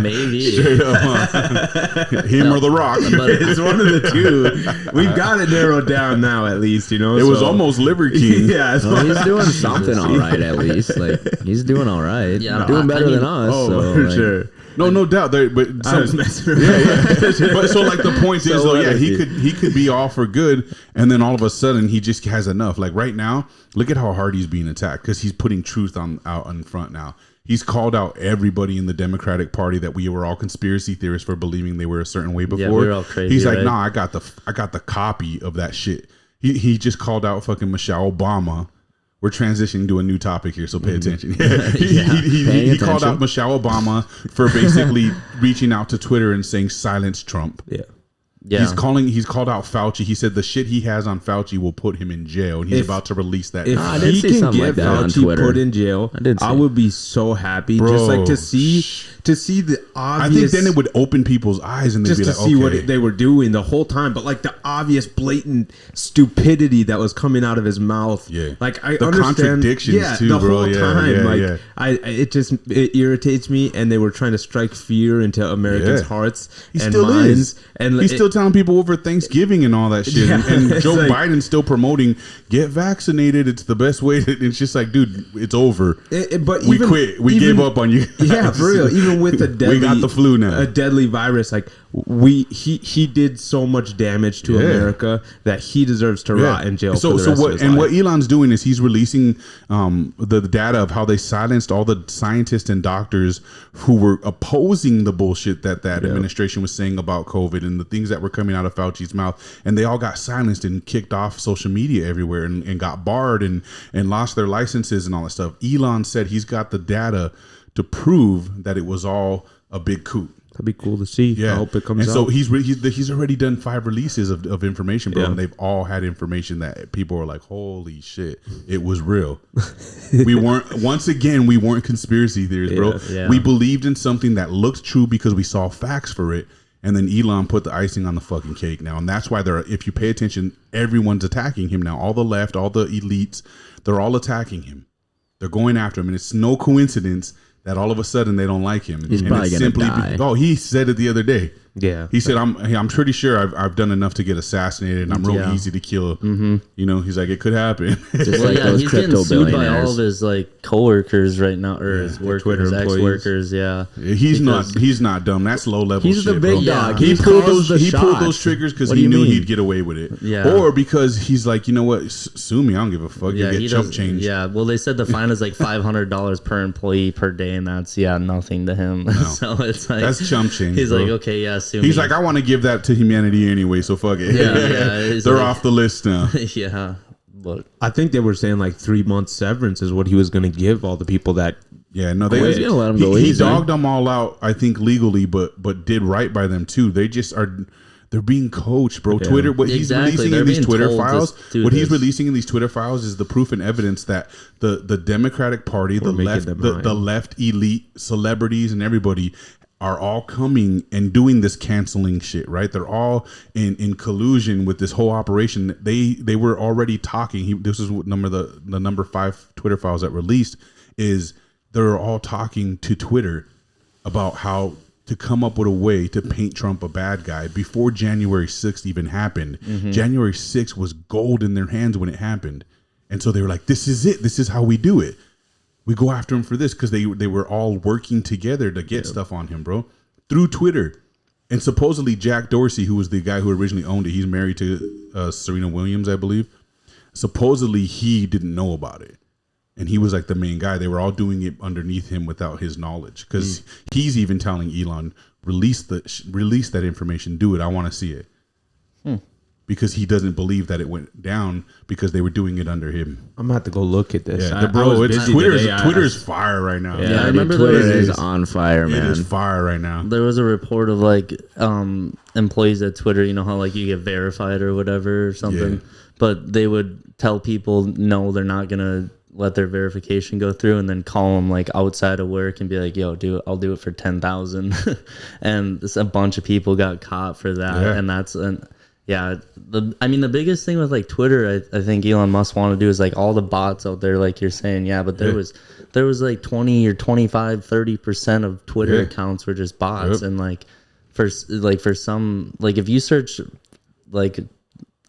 D: Maybe.
A: Straight up, huh? Him or the Rock.
D: But
B: It's one of the two. We've got it narrowed down now, at least. You know,
A: It was
B: so-
A: almost Liver King.
B: yeah. It's
C: Well, he's doing something all right at least. Like he's doing all right.
D: Yeah,
C: doing
D: I
C: better
D: mean-
C: than us.
B: Oh,
C: so,
B: for
C: like,
B: sure.
A: No doubt. But
B: I was messing around.
A: But so like the point is though,
C: what
A: yeah,
C: is
A: he
C: he?
A: could be all for good, and then all of a sudden he just has enough. Like right now, look at how hard he's being attacked because he's putting truth out in front now. He's called out everybody in the Democratic Party that we were all conspiracy theorists for believing they were a certain way before.
D: Yeah, we were all crazy,
A: He's like,
D: right?
A: nah, I got the copy of that shit. He just called out fucking Michelle Obama. We're transitioning to a new topic here, so pay attention. He called out Michelle Obama for basically reaching out to Twitter and saying silence Trump.
B: Yeah.
D: Yeah.
A: He's called out Fauci. He said the shit he has on Fauci will put him in jail, and he's about to release that.
B: If
C: I did
B: he
C: see
B: can
C: something
B: get
C: like that on
B: Fauci
C: Twitter.
B: put in jail,
C: I did see
B: I would be so happy.
A: Bro,
B: just like to see the
A: I
B: obvious.
A: think then it would open people's eyes, and they'd
B: just
A: be
B: to
A: like,
B: see
A: okay.
B: what they were doing the whole time, but like the obvious, blatant stupidity that was coming out of his mouth.
A: Yeah.
B: like I
A: The
B: understand.
A: contradictions
B: Yeah,
A: too,
B: the
A: bro.
B: whole
A: Yeah,
B: time.
A: yeah,
B: like
A: yeah.
B: it irritates me, and they were trying to strike fear into Americans'
A: Yeah.
B: hearts
A: He
B: and
A: still
B: minds.
A: is.
B: And
A: He's still telling people over Thanksgiving and all that shit.
B: Yeah,
A: and
B: it's
A: Joe
B: like-
A: Biden's still promoting, get vaccinated. It's the best way. It's just like, dude, it's over.
B: But
A: We
B: even-
A: quit. We
B: even-
A: gave up on you.
B: Yeah, for real. Even with the deadly,
A: we got the flu now.
B: a deadly virus. Like he did so much damage to
A: Yeah.
B: America that he deserves to rot in jail.
A: So
B: for the rest
A: what?
B: of his
A: And
B: life.
A: what Elon's doing is he's releasing the data of how they silenced all the scientists and doctors who were opposing the bullshit that administration was saying about COVID and the things that were coming out of Fauci's mouth, and they all got silenced and kicked off social media everywhere and got barred and lost their licenses and all that stuff. Elon said he's got the data to prove that it was all a big coup.
B: That'd be cool to see.
A: Yeah,
B: I hope it comes
A: and
B: out.
A: so he's already done 5 releases of information, bro,
B: Yeah.
A: and they've all had information that people are like, "Holy shit, it was real." we weren't conspiracy theories, bro.
D: Yeah.
A: We believed in something that looked true because we saw facts for it, and then Elon put the icing on the fucking cake now, and that's why if you pay attention, everyone's attacking him now. All the left, all the elites, they're all attacking him. They're going after him, and it's no coincidence that all of a sudden they don't like him.
C: He's probably gonna die.
A: He said it the other day.
B: Yeah,
A: he said, "I'm pretty sure I've done enough to get assassinated, and I'm real easy to kill." You know, he's like, it could happen.
C: Just like those
D: he's
C: crypto
D: getting sued by
C: billionaires.
D: all of his like coworkers right now, or his workers, ex-workers. Yeah,
A: He's not dumb. That's low level.
C: He's
A: shit,
C: the big
A: bro.
C: dog.
A: He pulled
C: calls
A: those.
C: the
A: He pulled
C: shots.
A: those triggers because
C: What do
A: he
C: you
A: knew
C: mean?
A: he'd get away with it.
D: Yeah.
A: Or because he's like, you know what? Sue me. I don't give a fuck. You get chump change.
D: Yeah, well, they said the fine is like $500 per employee per day, and that's nothing to him. So it's like
A: That's chump change.
D: He's
A: bro.
D: like, okay, yeah, sue
A: He's
D: me.
A: like, I want to give that to humanity anyway, so fuck it.
D: Yeah.
A: They're off the list now.
D: Yeah, but
B: I think they were saying like 3 months severance is what he was going to give all the people that.
A: Yeah, no,
C: He's gonna let 'em go
A: he
C: easy.
A: dogged them all out, I think legally, but did right by them too. They just they're being coached, bro.
B: Yeah.
A: Twitter, what he's
D: Exactly.
A: releasing
D: They're
A: in these
D: being
A: Twitter
D: told to
A: files,
D: do
A: what he's
D: this.
A: releasing in these Twitter files is the proof and evidence that the Democratic Party, the
B: making
A: left,
B: them
A: the
B: mine.
A: left elite celebrities and everybody are all coming and doing this canceling shit, right? They're all in collusion with this whole operation. They were already talking. This is what the number 5 Twitter files that released is they're all talking to Twitter about how to come up with a way to paint Trump a bad guy before January 6th even happened. January 6th was gold in their hands when it happened. And so they were like, this is it. This is how we do it. We go after him for this because they were all working together to get stuff on him, bro, through Twitter. And supposedly Jack Dorsey, who was the guy who originally owned it, he's married to Serena Williams, I believe. Supposedly he didn't know about it. And he was like the main guy. They were all doing it underneath him without his knowledge. Because he's even telling Elon, release that information. Do it. I want to see it. Because he doesn't believe that it went down because they were doing it under him.
B: I'm gonna have to go look at this.
A: Yeah, bro,
B: was
A: it's
B: busy today.
A: Twitter's fire right now.
D: Yeah, I
C: dude,
D: remember
C: Twitter
D: there was-
C: is on fire,
A: It
C: man.
A: is fire right now.
D: there was a report of like employees at Twitter, you know how like you get verified or whatever or something,
A: Yeah.
D: but they would tell people no, they're not gonna let their verification go through, and then call them like outside of work and be like, yo, I'll do it for 10,000. And a bunch of people got caught for that.
A: Yeah.
D: And that's the biggest thing with like Twitter, I think Elon Musk want to do is like all the bots out there, like you're saying. Yeah, but there was like 20 or 25, 30% of Twitter accounts were just bots.
A: Yep.
D: And like for some, like if you search, like,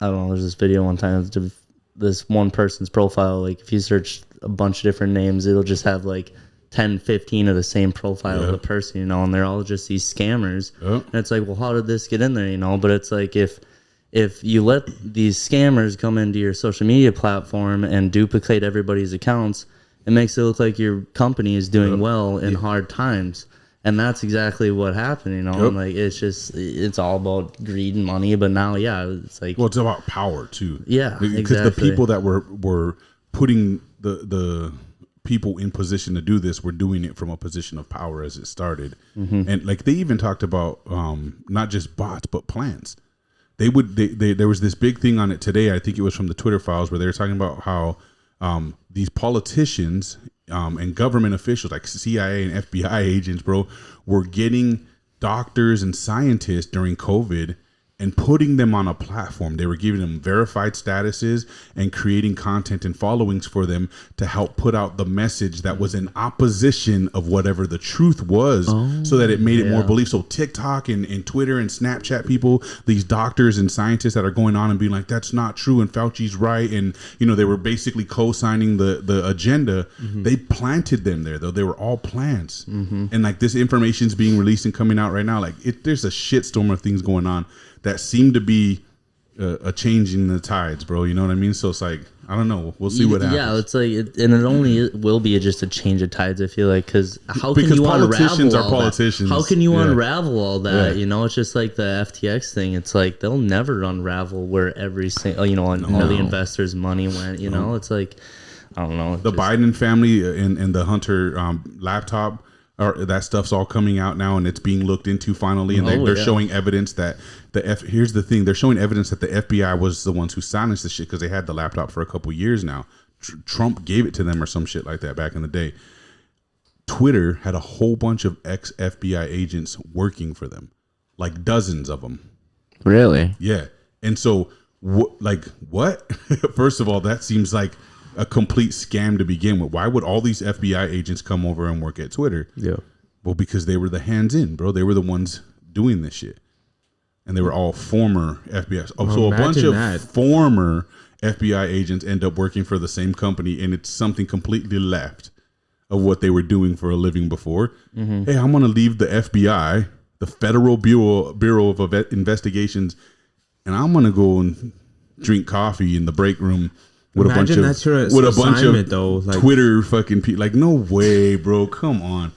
D: I don't know, there's this video one time of this one person's profile. Like if you search a bunch of different names, it'll just have like 10, 15 of the same profile of the person, you know, and they're all just these scammers.
A: Yep.
D: And it's like, well, how did this get in there, you know? But it's like if you let these scammers come into your social media platform and duplicate everybody's accounts, it makes it look like your company is doing well in hard times. And that's exactly what happened, you know.
A: Yep.
D: And like it's all about greed and money. But now, it's like,
A: Well, it's about power too.
D: Yeah,
A: because the
D: exactly.
A: people that were putting the people in position to do this were doing it from a position of power as it started. And like they even talked about not just bots but plants. There was this big thing on it today. I think it was from the Twitter files where they were talking about how these politicians and government officials like CIA and FBI agents, bro, were getting doctors and scientists during COVID and putting them on a platform. They were giving them verified statuses and creating content and followings for them to help put out the message that was in opposition of whatever the truth was, so that it made it more belief. So TikTok and Twitter and Snapchat people, these doctors and scientists that are going on and being like, that's not true and Fauci's right. And, you know, they were basically co-signing the agenda. They planted them there, though. They were all plants. And like this information is being released and coming out right now. Like there's a shitstorm of things going on that seem to be a change in the tides, bro. You know what I mean? So it's like, I don't know. We'll see what happens.
D: Yeah, it's like, and it only will be just a change of tides. I feel like because can
A: Because
D: you
A: politicians
D: unravel
A: are
D: all
A: politicians.
D: That? How can you
A: Yeah.
D: unravel all that?
A: Yeah.
D: You know, it's just like the FTX thing. It's like they'll never unravel where every single, you know, all the investors' money went. You know, it's like, I don't know.
A: The Biden family and the Hunter laptop, that stuff's all coming out now, and it's being looked into finally. And they're showing evidence that here's the thing: they're showing evidence that the FBI was the ones who silenced the shit because they had the laptop for a couple years now. Trump gave it to them or some shit like that back in the day. Twitter had a whole bunch of ex-FBI agents working for them, like dozens of them.
C: Really?
A: Yeah. And so, what? First of all, that seems like a complete scam to begin with. Why would all these FBI agents come over and work at Twitter?
B: Yeah.
A: Well, because they were the hands in, bro. They were the ones doing this shit. And they were all former FBI. Oh, so a bunch of former FBI agents end up working for the same company, and it's something completely left of what they were doing for a living before. Hey, I'm going to leave the FBI, the Federal Bureau of Investigations, and I'm going to go and drink coffee in the break room with a bunch of
B: though,
A: Twitter fucking people. Like, no way, bro. Come on.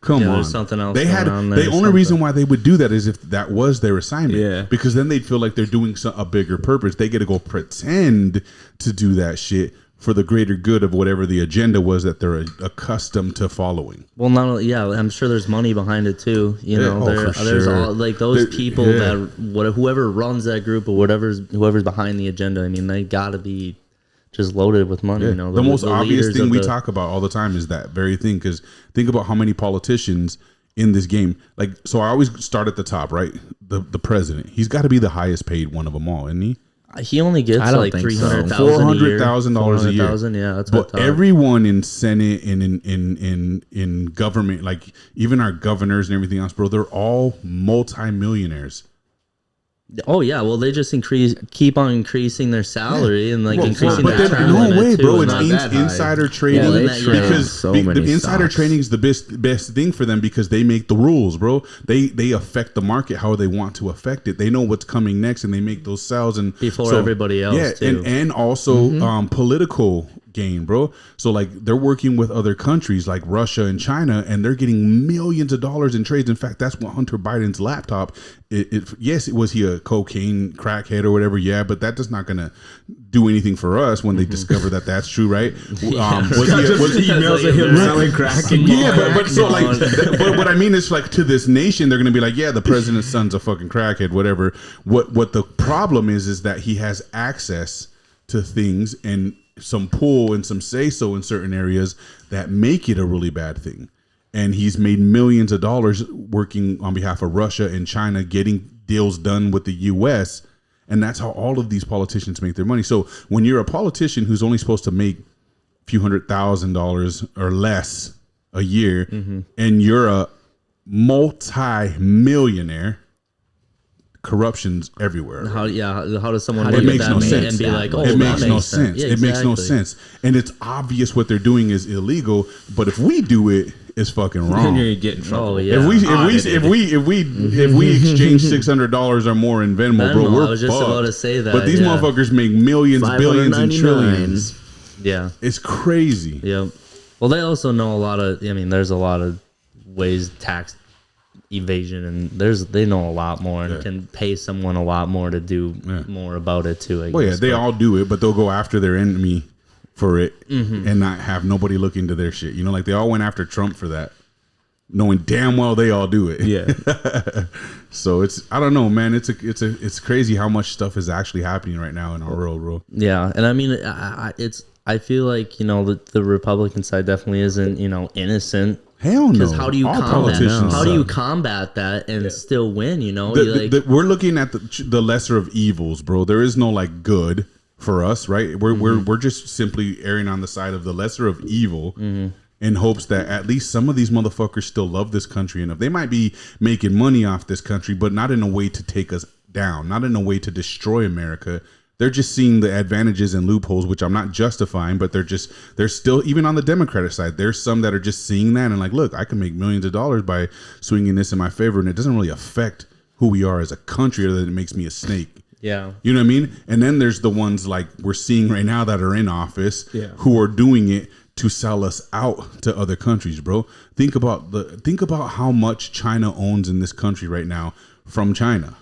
D: There's something else.
A: The only reason why they would do that is if that was their assignment. Yeah. Because then they'd feel like they're doing a bigger purpose. They get to go pretend to do that shit for the greater good of whatever the agenda was that they're accustomed to following.
D: Well, not only, I'm sure there's money behind it too. You know, there's all like those people that whoever runs that group or whoever's behind the agenda. I mean, they got to be just loaded with money. You know,
A: the most obvious thing we talk about all the time is that very thing. Because think about how many politicians in this game. Like, so I always start at the top, right? The president. He's got to be the highest paid one of them all, isn't he?
D: He only gets like $300,000
A: $400,000 a year.
D: Yeah, that's
A: but everyone in Senate and in government, like even our governors and everything else, bro, they're all multimillionaires.
D: Oh yeah, well they just keep on increasing their salary and increasing
A: their
D: term
A: no way,
D: too.
A: bro. It's insider trading because the insider trading is the best thing for them because they make the rules, bro. They affect the market how they want to affect it. They know what's coming next and they make those sales and
D: before everybody else.
A: Yeah,
D: too.
A: And also political gain, bro. So like they're working with other countries like Russia and China, and they're getting millions of dollars in trades. In fact, that's what Hunter Biden's laptop. Was he a cocaine crackhead or whatever? Yeah, but that is not gonna do anything for us when they discover that that's true, right? Was he
B: emails of him selling crack?
A: But what I mean is like to this nation, they're gonna be like, yeah, the president's son's a fucking crackhead, whatever. What the problem is that he has access to things and some pull and some say so in certain areas that make it a really bad thing. And he's made millions of dollars working on behalf of Russia and China, getting deals done with the US. And that's how all of these politicians make their money. So when you're a politician who's only supposed to make a few $100,000 or less a year, and you're a multi-millionaire, corruption's everywhere.
D: How does someone
A: it makes no sense
D: and be like, oh,
A: it makes no sense.
D: Yeah,
A: it makes no sense, and it's obvious what they're doing is illegal. But if we do it, it's fucking wrong.
B: Then you're getting trouble.
D: Oh, yeah.
A: If we exchange $600 or more in Venmo, bro, we're
D: I was just
A: fucked.
D: about to say that.
A: But these motherfuckers make millions, billions, and trillions.
D: Yeah,
A: it's crazy.
D: Yep. Well, they also know a lot of. I mean, there's a lot of ways tax evasion, and they know a lot more and can pay someone a lot more to do more about it too. I guess.
A: They all do it, but they'll go after their enemy for it and not have nobody look into their shit. You know, like they all went after Trump for that, knowing damn well they all do it.
B: Yeah.
A: So I don't know, man. It's crazy how much stuff is actually happening right now in our world, bro.
D: Yeah, and I mean, I feel like the Republican side definitely isn't innocent.
A: Hell no.
D: Because how do you combat that and still win?
A: We're looking at the lesser of evils, bro. There is no like good for us, right? We're just simply erring on the side of the lesser of evil in hopes that at least some of these motherfuckers still love this country enough. They might be making money off this country, but not in a way to take us down, not in a way to destroy America. They're just seeing the advantages and loopholes, which I'm not justifying, but they're still, even on the Democratic side, there's some that are just seeing that and like, look, I can make millions of dollars by swinging this in my favor, and it doesn't really affect who we are as a country other than it makes me a snake.
D: Yeah.
A: You know what I mean? And then there's the ones like we're seeing right now that are in office who are doing it to sell us out to other countries, bro. Think about how much China owns in this country right now from China.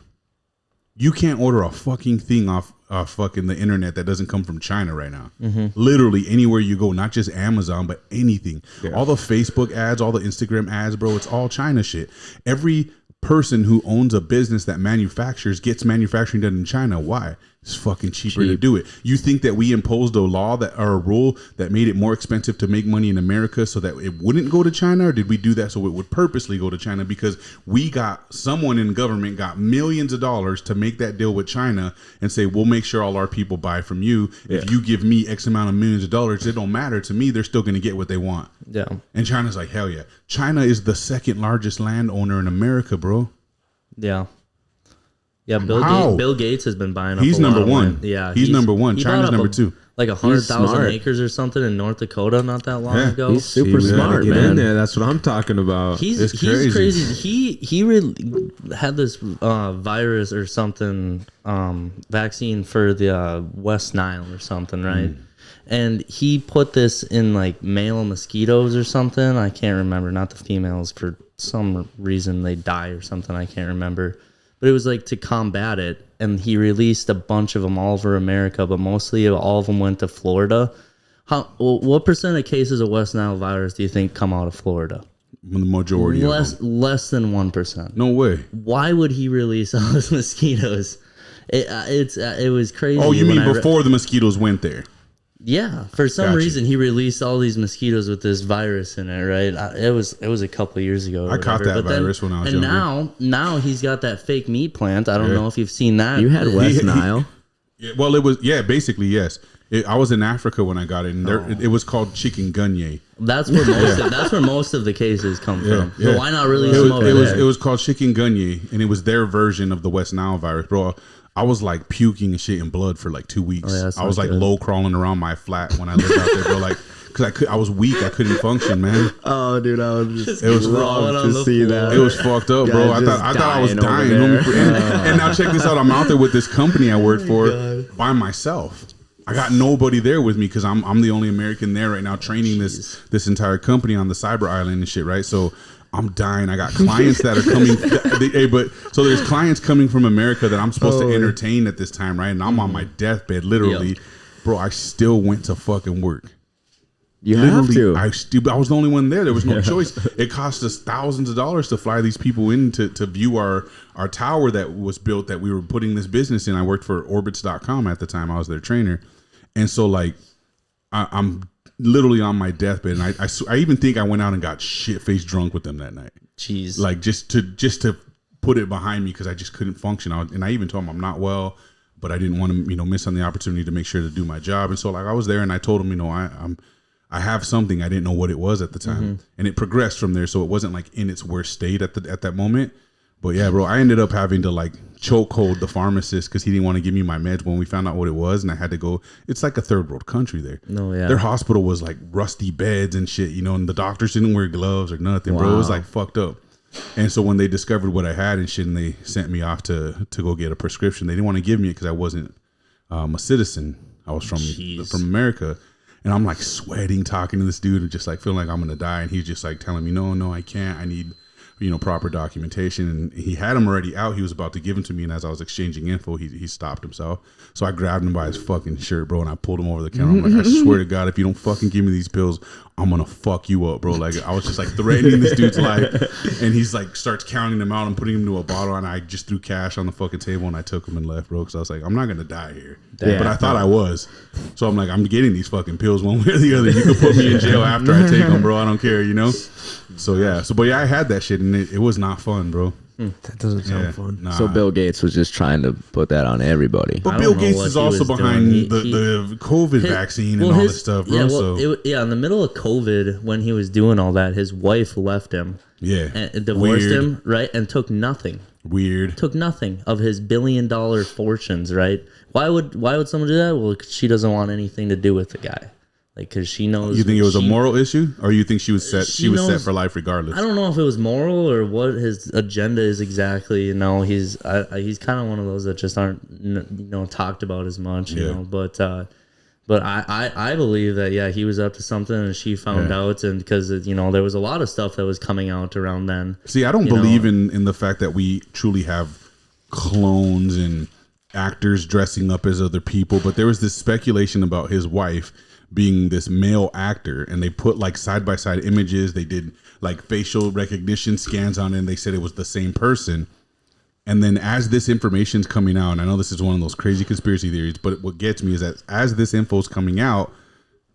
A: You can't order a fucking thing off fucking the internet that doesn't come from China right now. Literally anywhere you go, not just Amazon, but anything. Yeah. All the Facebook ads, all the Instagram ads, bro, it's all China shit. Every person who owns a business that manufactures gets manufacturing done in China. Why? It's fucking cheaper to do it. You think that we imposed a law that or a rule that made it more expensive to make money in America so that it wouldn't go to China, or did we do that so it would purposely go to China because we got someone in government got millions of dollars to make that deal with China and say we'll make sure all our people buy from you. If you give me X amount of millions of dollars, it don't matter to me. They're still going to get what they want.
E: Yeah.
A: And China's like, hell yeah. China is the second largest landowner in America, bro.
E: Yeah. Yeah,
A: Wow.
E: Bill Gates has been buying up.
A: He's
E: a lot
A: number
E: of
A: one.
E: land. Yeah,
A: he's number one.
E: he
A: China's
E: bought up
A: number two.
E: Like 100,000
C: smart.
E: acres or something in North Dakota not that long ago.
C: He's super
B: See, we gotta
C: smart,
B: get
C: man.
B: in there. That's what I'm talking about.
E: He's crazy. He really had this virus or something, vaccine for the West Nile or something, right? And he put this in like male mosquitoes or something. I can't remember. Not the females. For some reason they die or something. I can't remember. But it was like to combat it. And he released a bunch of them all over America, but mostly all of them went to Florida. What percent of cases of West Nile virus do you think come out of Florida?
A: The majority of them.
E: Less than 1%.
A: No way.
E: Why would he release all those mosquitoes? It was crazy.
A: Oh, you
E: when
A: mean before the mosquitoes went there?
E: Yeah, for some
A: Gotcha.
E: reason he released all these mosquitoes with this virus in it, right? It was a couple of years ago.
A: I caught that virus when I was younger.
E: And now he's got that fake meat plant. I don't know if you've seen that.
C: You had West Nile.
A: Yeah, well, it was basically yes. I was in Africa when I got it, and it was called chikungunya.
E: That's where most of the cases come from.
A: Yeah.
E: So why not release them over there?
A: It was called chikungunya, and it was their version of the West Nile virus, bro. I was like puking and shit in blood for like 2 weeks.
E: Oh, yeah,
A: I was like low crawling around my flat when I lived out there, bro. Like, cause I was weak. I couldn't function, man.
C: Oh, dude, I was just
A: It was
E: crawling on
C: to
E: the
C: see
E: floor.
C: that.
A: It was fucked up, bro. I
C: Guys
A: thought
C: just
A: I was
C: dying
A: dying.
C: over there.
A: And now check this out. I'm out there with this company I work for by myself. I got nobody there with me because I'm the only American there right now training this entire company on the cyber island and shit, right? So I'm dying. I got clients that are coming. But so there's clients coming from America that I'm supposed to entertain at this time, right? And I'm on my deathbed, literally.
E: Yep.
A: Bro, I still went to fucking work.
C: You have to.
A: I was the only one there. There was no choice. It cost us thousands of dollars to fly these people in to view our tower that was built that we were putting this business in. I worked for Orbitz.com at the time. I was their trainer. And so like I'm literally on my deathbed, and I even think I went out and got shit-faced drunk with them that night.
E: Jeez.
A: Like just to put it behind me because I just couldn't function. And I even told them I'm not well, but I didn't want to miss on the opportunity to make sure to do my job. And so like I was there, and I told them I have something. I didn't know what it was at the time, and it progressed from there. So it wasn't like in its worst state at that moment. But yeah, bro, I ended up having to like chokehold the pharmacist because he didn't want to give me my meds when we found out what it was, and I had to go. It's like a third world country there.
E: No, yeah.
A: Their hospital was like rusty beds and shit, and the doctors didn't wear gloves or nothing, bro. It was like fucked up. And so when they discovered what I had and shit, and they sent me off to go get a prescription, they didn't want to give me it because I wasn't a citizen. I was from America. And I'm like sweating, talking to this dude, and just like feeling like I'm gonna die. And he's just like telling me, no, I can't. I need, proper documentation. And he had him already out. He was about to give him to me. And as I was exchanging info, he stopped himself. So I grabbed him by his fucking shirt, bro, and I pulled him over the counter. I'm like, I swear to God, if you don't fucking give me these pills, I'm gonna fuck you up, bro. Like I was just like threatening this dude's life. And he's like starts counting them out and putting them to a bottle. And I just threw cash on the fucking table and I took him and left, bro. Because I was like, I'm not gonna die here.
C: Damn.
A: But I thought I was. So I'm like, I'm getting these fucking pills one way or the other. You could put me in jail after I take them, bro. I don't care, So yeah. But yeah, I had that shit and it was not fun, bro.
B: That doesn't sound fun.
A: Nah.
C: So Bill Gates was just trying to put that on everybody.
A: But
E: I
A: Bill
E: don't know
A: Gates
E: what
A: is
E: he
A: also
E: was
A: behind
E: doing.
A: the COVID vaccine and all this stuff, bro.
E: In the middle of COVID, when he was doing all that, his wife left him.
A: Yeah.
E: And divorced
A: Weird.
E: him, right? And took nothing.
A: Weird.
E: Took nothing of his $1 billion fortunes, right? Why would someone do that? Well, 'cause she doesn't want anything to do with the guy. Like, because she knows.
A: You think it was a moral issue, or you think she was set? She was set
E: knows-
A: for life regardless.
E: I don't know if it was moral or what his agenda is exactly. He's kind of one of those that just aren't talked about as much. But I believe that he was up to something and she found out, and because there was a lot of stuff that was coming out around then.
A: See, I don't believe in the fact that we truly have clones and actors dressing up as other people, but there was this speculation about his wife being this male actor, and they put like side by side images. They did like facial recognition scans on it, and they said it was the same person. And then as this information's coming out, and I know this is one of those crazy conspiracy theories, but what gets me is that as this info's coming out,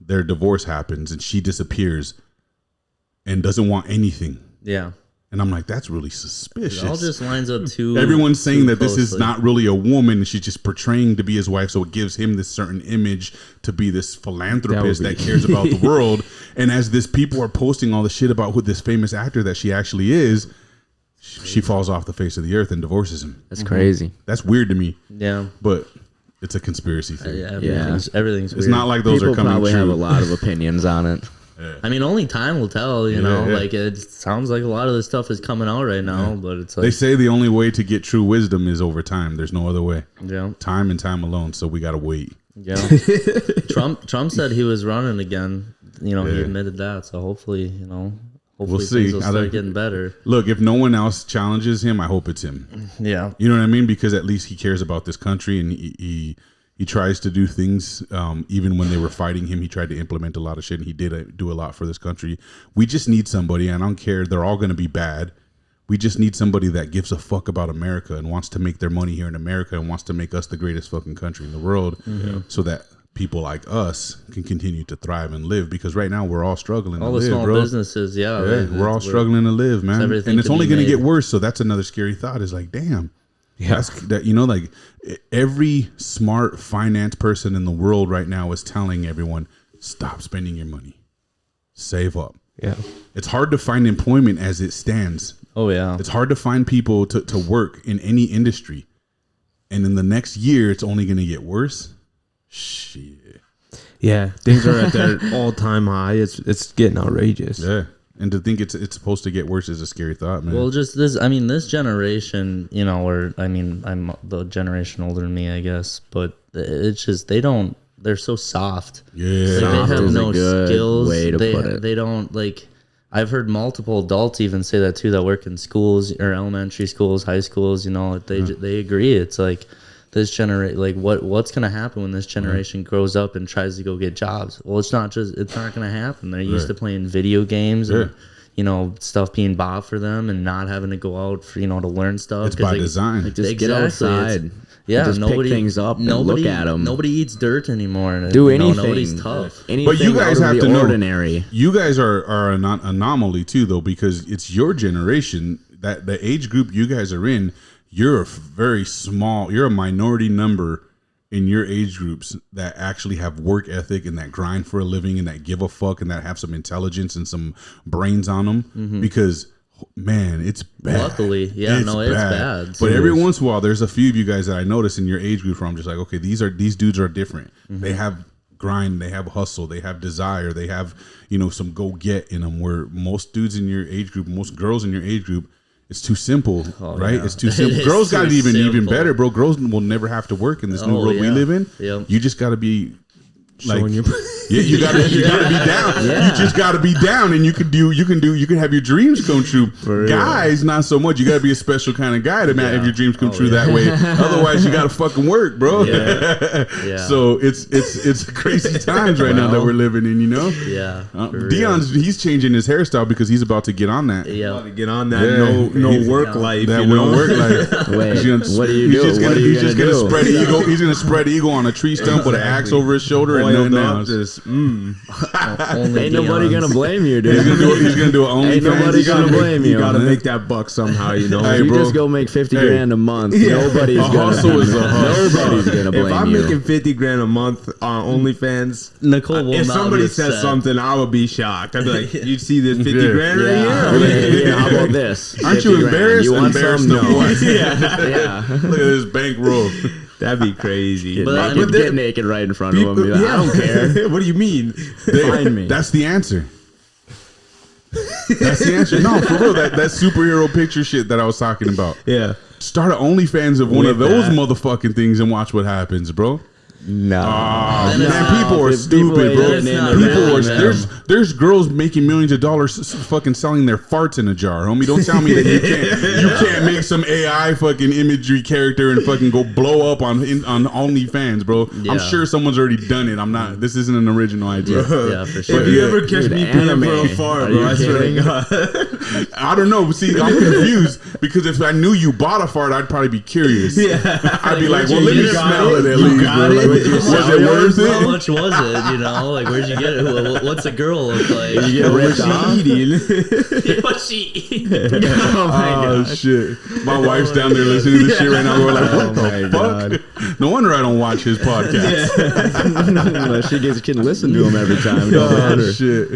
A: their divorce happens and she disappears and doesn't want anything.
E: Yeah.
A: And I'm like, that's really suspicious.
E: It all just lines up too.
A: Everyone's saying
E: too
A: that this is
E: closely.
A: not really a woman. She's just portraying to be his wife. So it gives him this certain image to be this philanthropist that cares about the world. And as this people are posting all the shit about who this famous actor that she actually is, she falls off the face of the earth and divorces him.
C: That's crazy.
A: That's weird to me.
E: Yeah.
A: But it's a conspiracy theory.
E: Yeah. Everything's weird.
A: It's not like those
C: People
A: are coming
C: probably
A: true.
C: have a lot of opinions on it.
E: I mean, only time will tell, you know.
A: yeah.
E: Like, it sounds like a lot of this stuff is coming out right now, but it's like...
A: They say the only way to get true wisdom is over time. There's no other way.
E: Yeah.
A: Time and time alone. So we got to wait.
E: Yeah. Trump said he was running again. You know, he admitted that. So hopefully, you know,
A: We'll see.
E: things will start getting better.
A: Look, if no one else challenges him, I hope it's him.
E: Yeah.
A: You know what I mean? Because at least he cares about this country, and he tries to do things. Even when they were fighting him, he tried to implement a lot of shit, and he did do a lot for this country. We just need somebody, and I don't care. They're all going to be bad. We just need somebody that gives a fuck about America and wants to make their money here in America and wants to make us the greatest fucking country in the world, so that people like us can continue to thrive and live. Because right now we're all struggling.
E: All
A: to
E: the
A: live,
E: small
A: bro.
E: businesses,
A: We're all struggling to live, man,
E: everything
A: and it's
E: can
A: only
E: be
A: going to
E: made.
A: get worse. So that's another scary thought. Is like, damn, that's that. You know, like every smart finance person in the world right now is telling everyone, stop spending your money, save up.
B: Yeah.
A: It's hard to find employment as it stands.
E: Oh, yeah.
A: It's hard to find people to work in any industry, and in the next year, it's only going to get worse. Shit.
B: Yeah, things are at their all-time high. It's getting outrageous.
A: Yeah. And to think it's supposed to get worse is a scary thought, man.
E: Well, just this, I mean, this generation, you know, or I mean, I'm the generation older than me, I guess, but it's just, they're so soft.
A: Yeah.
E: Like,
C: Soft
E: they have
C: is a
E: no
C: good
E: skills.
C: way to put it.
E: They don't, like, I've heard multiple adults even say that too, that work in schools or elementary schools, high schools, you know, they agree. It's like, this generation, like what's going to happen when this generation grows up and tries to go get jobs? Well, it's not going to happen. They're used to playing video games and, you know, stuff being bought for them and not having to go out for, you know, to learn stuff.
A: It's by design.
C: Just get outside.
E: Yeah,
C: just pick things up and look at them.
E: Nobody eats dirt anymore.
C: Do
E: you know,
C: anything.
E: nobody's tough.
C: Anything
A: But you guys
C: out of
A: have
C: the
A: to know,
C: ordinary.
A: you guys are an anomaly too, though, because it's your generation, that the age group you guys are in. You're a very small, you're a minority number in your age groups that actually have work ethic and that grind for a living and that give a fuck and that have some intelligence and some brains on them. Because, man, it's bad.
E: Luckily, yeah, it's bad.
A: But every once in a while, there's a few of you guys that I notice in your age group where I'm just like, okay, these dudes are different. They have grind, they have hustle, they have desire, they have, you know, some go get in them, where most dudes in your age group, most girls in your age group, it's too simple, right?
E: Yeah.
A: It's too simple.
E: It
A: Girls
E: is
A: got it
E: too
A: even
E: simple.
A: better, bro. Girls will never have to work in this new world we live in.
E: Yep.
A: You just got to be like,
B: Showing your-
A: you got to be down.
C: Yeah.
A: You just got to be down, and you can have your dreams come true. Guys, not so much. You got to be a special kind of guy to have your dreams come true that way. Otherwise, you got to fucking work, bro.
E: Yeah.
A: So it's crazy times right now that we're living in. You know.
E: Yeah. for
A: Dion's he's changing his hairstyle because he's about to get on that.
E: real.
B: About to
E: Yeah.
B: get on that
A: Yeah.
B: no work life.
A: That
B: you
A: we
B: know?
A: don't work like.
C: Wait,
A: He's gonna,
C: what are you
A: he's
C: doing?
A: just gonna,
C: What are you
A: he's just
C: gonna
A: gonna
C: do?
A: spread eagle. He's gonna spread eagle on a tree stump with an axe over his shoulder and
B: Oiled
A: nothing
B: up,
A: else.
B: just
E: Only
C: Ain't nobody
E: Dion's.
C: gonna blame you,
A: He's
C: dude.
A: gonna do an
C: Ain't
A: OnlyFans.
C: nobody gonna blame you.
B: You gotta
C: man.
B: make that buck somehow, you know.
A: Hey,
C: If you
A: bro.
C: just go make 50
A: Hey.
C: grand a month, nobody's
A: A
C: gonna.
A: hustle is a hustle.
C: Nobody's gonna blame
B: If I'm
C: you.
B: making 50 grand a month on OnlyFans,
E: Nicole will
B: if
E: not
B: somebody
E: be
B: says
E: upset.
B: something, I would be shocked. I'd be like, "You see this 50
A: Yeah.
B: grand right
C: Yeah.
B: here?"
C: Yeah, how about this?
A: Aren't
C: 50
A: you
C: grand.
A: embarrassed?
C: You want
A: Embarrassed
C: some?
A: of
C: No.
A: what?
C: Yeah.
A: Look at this bankroll.
B: That'd be crazy.
C: Get,
E: But I
C: naked,
E: mean,
C: get naked right in front of him. Be like, I don't care.
B: What do you mean?
C: Find me.
A: That's the answer. That's the answer. No, for real. That superhero picture shit that I was talking about.
B: Yeah.
A: Start an OnlyFans of one of
B: With
A: those
B: that.
A: motherfucking things and watch what happens, bro.
C: No.
A: Man, people are
C: People
A: stupid,
C: ain't
A: bro.
C: getting into
A: People are,
C: that.
A: there's girls making millions of dollars fucking selling their farts in a jar, homie. Don't tell me that you can't make some AI fucking imagery character and fucking go blow up on OnlyFans, bro.
E: Yeah.
A: I'm sure someone's already done it. This isn't an original idea.
E: Yeah, for sure.
B: If you ever catch me paying
C: anime.
B: for a fart,
C: Are
B: bro,
C: you
B: I swear to
C: kidding?
B: God.
A: I don't know. See, I'm confused because if I knew you bought a fart, I'd probably be curious.
B: Yeah.
A: I'd be like,
E: where'd
A: well,
E: you
A: let me
E: get it
A: smell
B: from?
A: it at
B: You
A: least,
B: got
A: bro.
B: it?
A: Like, was it worth
E: How
A: it?
E: much was it? You know, like where'd you get it? What's a girl look like?
C: You get ripped off?
E: What's she eating?
C: Oh my
A: Oh
C: god.
A: shit! My wife's down there listening to this shit right now. We're like, what
C: Oh my
A: the fuck? No wonder I don't watch his podcast.
C: Well, she can listen to him every time. It don't
A: Oh
C: matter.
A: shit!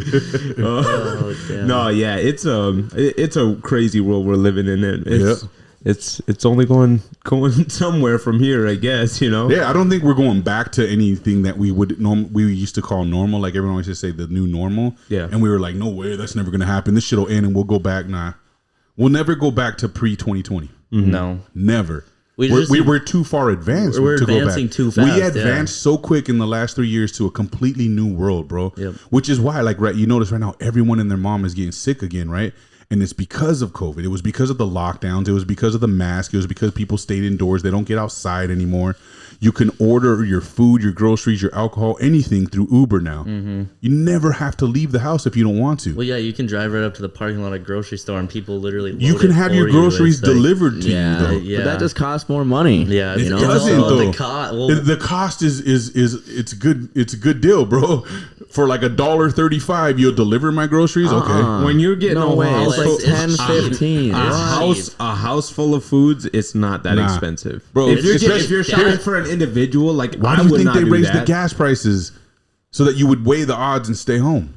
E: Oh, damn.
B: No, yeah, it's a crazy world we're living in. And
A: Yep.
B: it's only going somewhere from here, I guess. You know.
A: Yeah, I don't think we're going back to anything that we used to call normal. Like everyone always just say the new normal.
B: Yeah.
A: And we were like, no way, that's never gonna happen. This shit'll end and we'll go back. Nah, we'll never go back to pre-2020.
E: No.
A: Never.
E: We're
A: We're too far advanced.
E: We're
A: to go
E: advancing
A: back.
E: too fast,
A: We
E: yeah.
A: advanced so quick in the last 3 years to a completely new world, bro.
E: Yep.
A: Which is why, like, right, you notice right now, everyone and their mom is getting sick again, right? And it's because of COVID. It was because of the lockdowns. It was because of the mask. It was because people stayed indoors. They don't get outside anymore. You can order your food, your groceries, your alcohol, anything through Uber now. You never have to leave the house if you don't want to.
E: Well, yeah, you can drive right up to the parking lot of a grocery store and people literally load
A: You can
E: it
A: have
E: for
A: your
E: you.
A: groceries
E: It's like-
A: delivered to
C: Yeah,
A: you, though.
E: Yeah.
C: but that just costs more money.
E: Yeah,
A: It
E: it's
A: doesn't,
E: also
A: though.
E: the cost. Well,
A: The cost is it's good. It's a good deal, bro. For like $1.35, you'll deliver my groceries. Okay,
B: When you're getting
C: No
B: a
C: way.
B: house,
C: It's like
E: it's
C: 10, 15.
B: a house full of foods, it's not that
A: Nah.
B: expensive,
A: Bro,
B: If you're
A: especially-
B: shopping for an individual, like
A: why
B: I
A: do you
B: would
A: think
B: not
A: they
B: do
A: raised the
B: that.
A: gas prices so that you would weigh the odds and stay home?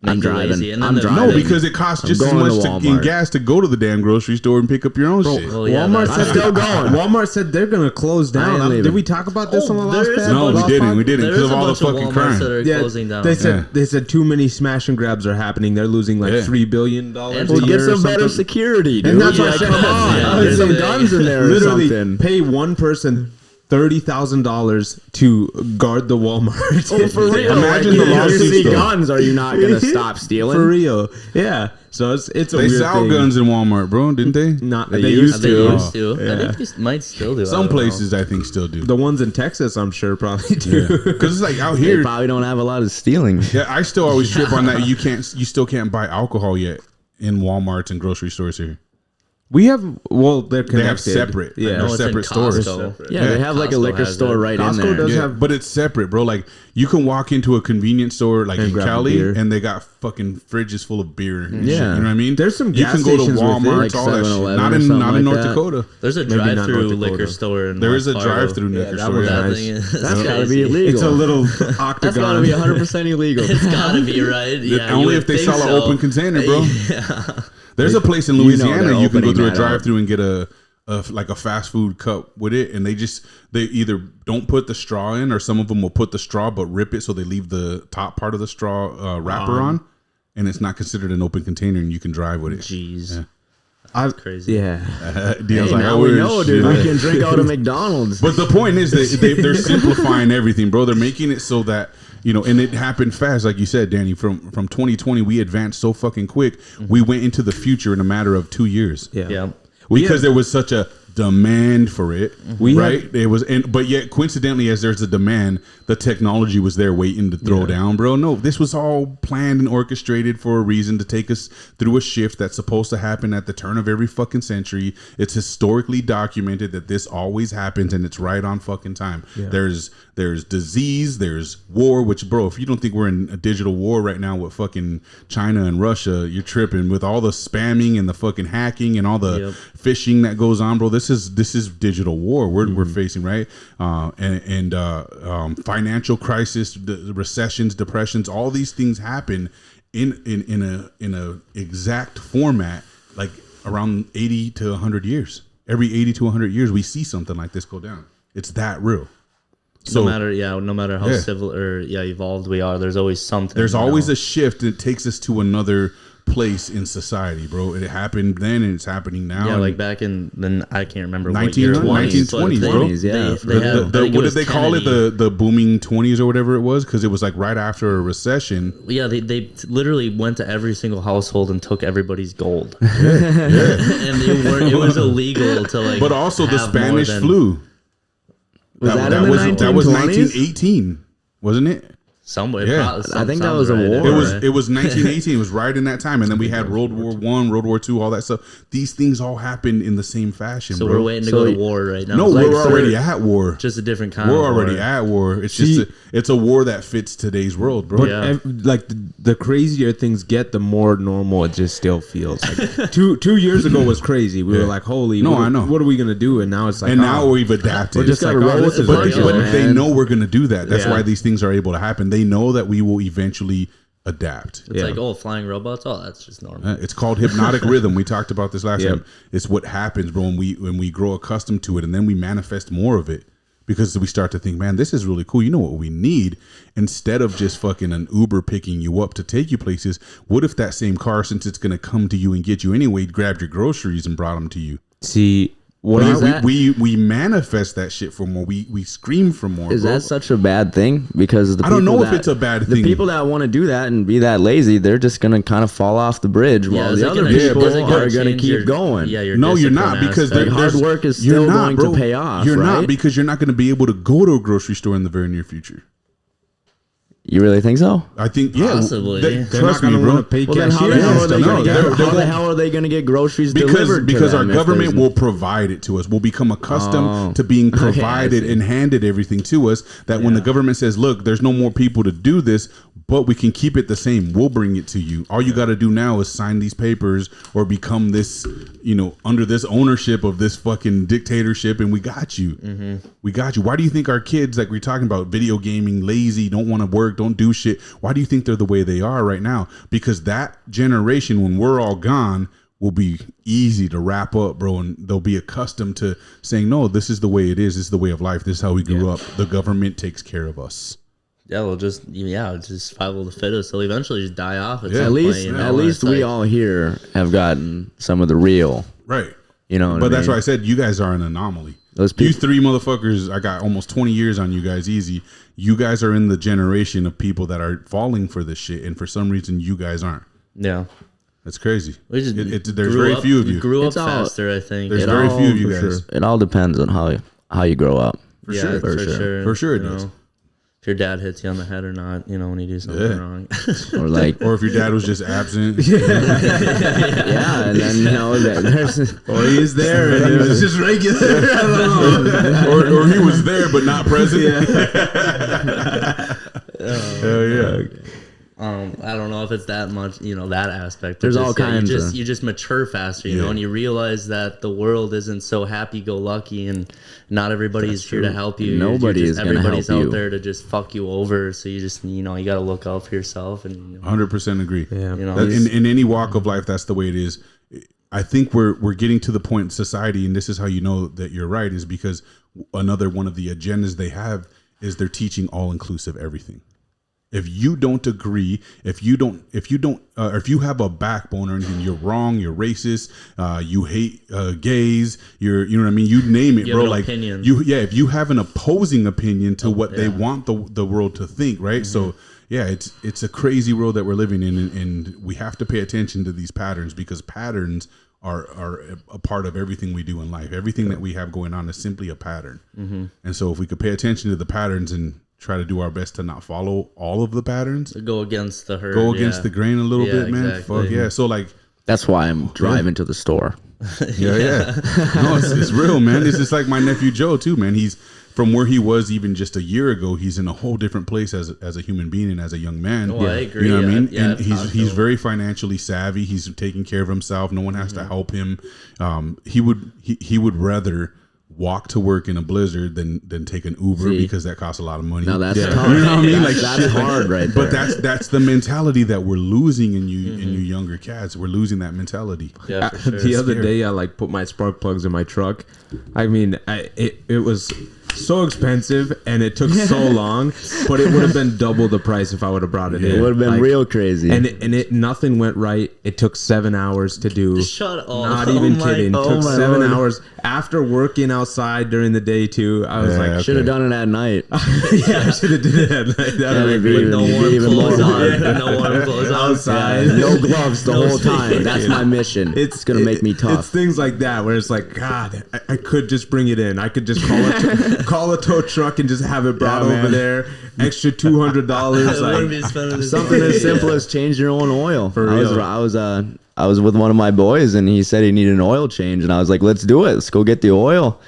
C: I'm
E: make you
C: driving.
E: lazy, and then
C: I'm
E: the-
C: driving.
A: No, because it costs just as
C: going
A: much
C: to
A: in
C: Walmart.
A: gas to go to the damn grocery store and pick up your own shit.
E: Well, yeah,
B: Walmart
E: that's-
B: said
C: I'm still going.
B: Walmart said they're gonna close
C: I ain't
B: down.
C: leaving.
B: Did we talk about this on the last
E: there is
B: pod?
E: a
A: No, we
E: bunch-
A: didn't. We didn't
E: There
A: because
E: is
A: of
E: a
A: all the
E: bunch of
A: fucking
E: Walmarts
A: crime.
E: that are closing down.
B: They said too many smash and grabs are happening. They're losing like
A: Yeah.
B: $3 billion
E: Well,
B: a
C: Well,
B: year
C: get
B: or
C: some better
B: something.
C: security, dude.
B: And that's what I
C: Like,
B: said.
C: come on,
E: Yeah,
C: put
E: here's
C: some
E: the
C: guns in there or
B: Literally
C: something.
B: pay one person $30,000 to guard the Walmart.
C: Oh, for real.
A: Imagine
C: Like,
A: the
C: if you
A: lawsuits,
C: see
A: though.
C: guns, are you not gonna stop stealing?
B: For real, yeah. So it's a
A: They
B: weird
A: sell
B: thing.
A: guns in Walmart, bro, didn't they?
B: Not
C: They
B: they
C: used
B: used
E: They
B: to.
E: used to.
B: Yeah.
E: I think they might still do. I
A: Some
E: don't know.
A: places I think still do.
B: The ones in Texas, I'm sure, probably do.
A: Because it's like out
C: They
A: here.
C: probably don't have a lot of stealing.
A: Yeah, I still always trip on that. You still can't buy alcohol yet in Walmarts and grocery stores here.
B: We have they're connected.
A: They have separate.
B: Yeah.
A: They're
E: No, it's in
A: separate stores.
E: Costco.
C: Yeah, they have like a
E: Costco
C: liquor
E: has
C: store
E: it.
C: right in
B: Costco
C: there.
B: does
A: Yeah,
B: have-
A: but it's separate, bro. Like you can walk into a convenience store like
B: And
A: in
B: grab a
A: Cali,
B: beer.
A: and they got fucking fridges full of beer. And
C: Yeah.
A: shit, you know what I mean.
B: There's some
A: you
B: gas
A: can go to
B: stations with it,
A: Walmart,
C: like
A: all that shit.
C: 7-Eleven
A: Not
C: or
A: in
C: something
A: not in
C: like
A: North
C: that.
A: Dakota.
E: There's a
B: Maybe not
E: drive-through
B: North Dakota.
E: liquor store in
A: There is a
E: West Fargo.
A: drive-through liquor
B: that
A: store.
B: was
A: yeah.
E: That
B: nice.
E: thing is
C: That's gotta
E: crazy.
C: be illegal.
B: It's a little
C: That's gotta
B: octagon.
C: be 100% illegal.
E: It's gotta be right. Yeah, you
A: Only
E: would
A: if they
E: think
A: sell an
E: so.
A: open container, bro.
E: Yeah.
A: There's a place in
C: You know
A: Louisiana
C: they're
A: you can go
C: opening
A: through a
C: that up.
A: drive-through and get a like a fast food cup with it, and they either don't put the straw in, or some of them will put the straw but rip it so they leave the top part of the straw wrapper on, and it's not considered an open container, and you can drive with it.
E: Jeez.
B: I've
E: Crazy.
B: Yeah.
A: Dion's
C: Hey,
A: like,
C: now
A: I
C: we
A: wish,
C: know, dude.
A: shit.
C: We can drink out of McDonald's.
A: But the point is that they're simplifying everything, bro. They're making it so that, you know, and it happened fast, like you said, Danny. From 2020, we advanced so fucking quick. We went into the future in a matter of 2 years.
B: Yeah.
E: Yeah.
A: Because there was such a demand for it,
B: We
A: right?
B: had-
A: It was, but yet coincidentally, as there's a demand, the technology was there waiting to throw down, bro. No, this was all planned and orchestrated for a reason, to take us through a shift that's supposed to happen at the turn of every fucking century. It's historically documented that this always happens, and it's right on fucking time. There's disease, there's war. Which, bro, if you don't think we're in a digital war right now with fucking China and Russia, you're tripping. With all the spamming and the fucking hacking and all the phishing that goes on, bro. This is digital war we're facing, right? And financial crisis, the recessions, depressions, all these things happen in a exact format, like around 80 to 100 years. Every 80 to 100 years, we see something like this go down. It's that real. So
E: no matter how civil or evolved we are, there's always something.
A: there's always a shift that takes us to another place in society, bro. It happened then and it's happening now.
E: Yeah,
A: and
E: like back in then I can't remember
A: 1920s, bro. What did they call it? The booming 20s or whatever it was, because it was like right after a recession.
E: Yeah, they literally went to every single household and took everybody's gold. And it was illegal to like.
A: But also the
E: have
A: Spanish
E: more than-
A: flu.
C: That was
A: 1918, wasn't it?
E: Somewhere,
A: Yeah.
C: I think that was a war.
A: It was 1918. It was right in that time, and then we had World War I, World War II, all that stuff. These things all happened in the same fashion.
E: So
A: bro.
E: we're waiting to go to war right now.
A: No,
E: Like,
A: we're already at war.
E: just a different kind.
A: We're
E: of
A: already
E: war.
A: at war. It's just it's a war that fits today's world, bro.
B: But
E: Yeah.
B: like the crazier things get, the more normal it just still feels. Like 2 years ago was crazy. We were like, holy,
A: No,
B: what,
A: I know.
B: What are we gonna do? And now it's like,
A: and now we've adapted.
B: we're just like,
C: gotta roll
B: oh,
C: with
B: this
C: the
B: is
A: but,
C: punches,
B: regular.
A: but they
C: man.
A: know we're going to do that. That's
B: Yeah.
A: why these things are able to happen. They know that we will eventually adapt.
E: It's like, oh, flying robots. Oh, that's just normal.
A: It's called hypnotic rhythm. We talked about this last
B: Yep.
A: time. It's what happens, bro, when we grow accustomed to it, and then we manifest more of it because we start to think, man, this is really cool. You know what we need? Instead of just fucking an Uber picking you up to take you places, what if that same car, since it's going to come to you and get you anyway, grabbed your groceries and brought them to you?
B: See, what is that?
A: We manifest that shit for more. We scream for more.
C: Is
A: bro.
C: that such a bad thing? Because
A: I don't know if it's a bad thing.
C: The people that want to do that and be that lazy, they're just gonna kind of fall off the bridge, while
E: is
C: the
E: it
C: other
E: gonna-
C: people
E: is it gonna
C: are gonna
E: change
C: keep
E: your-
C: going.
E: Yeah, your
A: No, you're
E: discipline
A: not, because
E: aspect.
C: Hard work is still going to pay off,
A: You're not,
C: right?
A: because you're not going to be able to go to a grocery store in the very near future.
C: You really think so?
A: I think, yeah.
E: Possibly.
B: They're
A: Trust
B: not
A: me,
B: gonna
A: bro.
B: want to pay
C: Well, then how
B: cashier
C: the hell are
B: and
C: they
B: stuff
C: gonna
B: like
C: get?
B: that.
C: How the hell are they gonna get groceries
A: Because
C: delivered? to
A: our
C: them if
A: government
C: there's-
A: will provide it to us. We'll become accustomed to being provided
C: see.
A: and handed everything to us. That when the government says, "Look, there's no more people to do this, but we can keep it the same. We'll bring it to you. All you got to do now is sign these papers or become this, under this ownership of this fucking dictatorship, and we got you. We got you. Why do you think our kids, like we're talking about, video gaming, lazy, don't want to work, don't do shit? Why do you think they're the way they are right now? Because that generation, when we're all gone, will be easy to wrap up, bro, and they'll be accustomed to saying, no, this is the way it is. This is the way of life. This is how we grew up. The government takes care of us.
E: Yeah, we'll just survival of the fittest. They'll eventually just die off. At
A: Yeah.
E: some
C: At least,
E: point, you know?
C: at least
E: It's
C: we
E: like-
C: all here have gotten some of the real.
A: Right.
C: You know,
A: But that's why I said you guys are an anomaly.
C: Those
A: You
C: people-
A: three motherfuckers, I got almost 20 years on you guys easy. You guys are in the generation of people that are falling for this shit, and for some reason you guys aren't.
E: Yeah.
A: That's crazy.
E: We just
A: There's
E: grew
A: very
E: up-
A: few of
E: we
A: you.
E: grew up
C: It's all-
E: faster, I think.
A: There's
C: It
A: very
C: all-
A: few of you
C: for
A: guys.
C: sure. It all depends on how you grow up.
A: For
E: Yeah,
A: sure.
E: for
C: sure.
E: sure.
A: For sure it
E: You
A: does.
E: know, if your dad hits you on the head or not, when you do something
A: Yeah.
E: wrong.
C: Or like,
A: Or if your dad was just absent.
C: yeah, and then there's
B: Or he's there and it was just regular. I don't know.
A: or he was there but not present. Hell yeah.
E: I don't know if it's that much, that aspect. but
C: There's
E: just,
C: all kinds of-
E: You just mature faster,
A: Yeah.
E: and you realize that the world isn't so happy-go-lucky, and not everybody's here to help you.
C: Nobody is gonna
E: Everybody's
C: help
E: out
C: you.
E: there to just fuck you over. So you just, you got to look out for yourself, and
A: 100% agree.
B: Yeah.
A: In any walk of life, that's the way it is. I think we're getting to the point in society, and this is how you know that you're right, is because another one of the agendas they have is they're teaching all-inclusive everything. If you don't agree, if you have a backbone or anything, you're wrong. You're racist. You hate gays. You know what I mean. You name it,
E: You
A: bro.
E: have an
A: Like
E: opinion.
A: if you have an opposing opinion to what they want the world to think, right? So yeah, it's a crazy world that we're living in, and we have to pay attention to these patterns because patterns are a part of everything we do in life. Everything that we have going on is simply a pattern. And so if we could pay attention to the patterns and try to do our best to not follow all of the patterns,
E: go against the herd.
A: go against the grain a little
E: Yeah,
A: bit, man.
E: exactly.
A: Fuck yeah. So like,
C: that's why I'm driving to the store.
A: yeah. No, it's real, man. It's just like my nephew Joe too, man. He's from where he was even just a year ago. He's in a whole different place as a human being and as a young man.
E: Oh, I agree.
A: You know what I mean?
E: Yeah,
A: and
E: I've
A: he's
E: talked
A: he's
E: to him.
A: very financially savvy. He's taking care of himself. No one has to help him. He would rather walk to work in a blizzard than take an Uber
C: See?
A: because that costs a lot of money.
C: Now that's
A: Yeah.
C: tough.
A: You know what I mean?
C: That's,
A: Like
C: that's
A: shit like-
C: hard right there.
A: But that's the mentality that we're losing in you in you younger cats. We're losing that mentality.
E: Yeah, for sure.
B: The other
A: Scary.
B: day, I put my spark plugs in my truck. I mean, it was so expensive and it took so long, but it would have been double the price if I would have brought it in.
C: It would have been
B: Like,
C: real crazy.
B: And it nothing went right. It took 7 hours to do.
E: Shut up.
B: Not even kidding. It took 7 hours after working outside during the day too. I was like,
C: Should have done it at night.
B: yeah, I should have did it at night. That would
C: be
B: be
C: even-
E: No
C: it'd be
E: warm
C: even more
E: clothes on.
C: hard.
E: No warm clothes on.
B: outside.
C: No gloves the
E: No
C: whole time.
E: sleep.
C: That's my mission. It's gonna make me
B: It's
C: tough.
B: things like that where it's like, God, I could just bring it in. I could just call a tow truck and just have it brought over there. Extra $200.
E: I wouldn't be
B: Like,
E: spending this
C: Something
E: money.
C: as simple as change your own oil.
B: For
C: I was with one of my boys and he said he needed an oil change and I was like, let's do it. Let's go get the oil.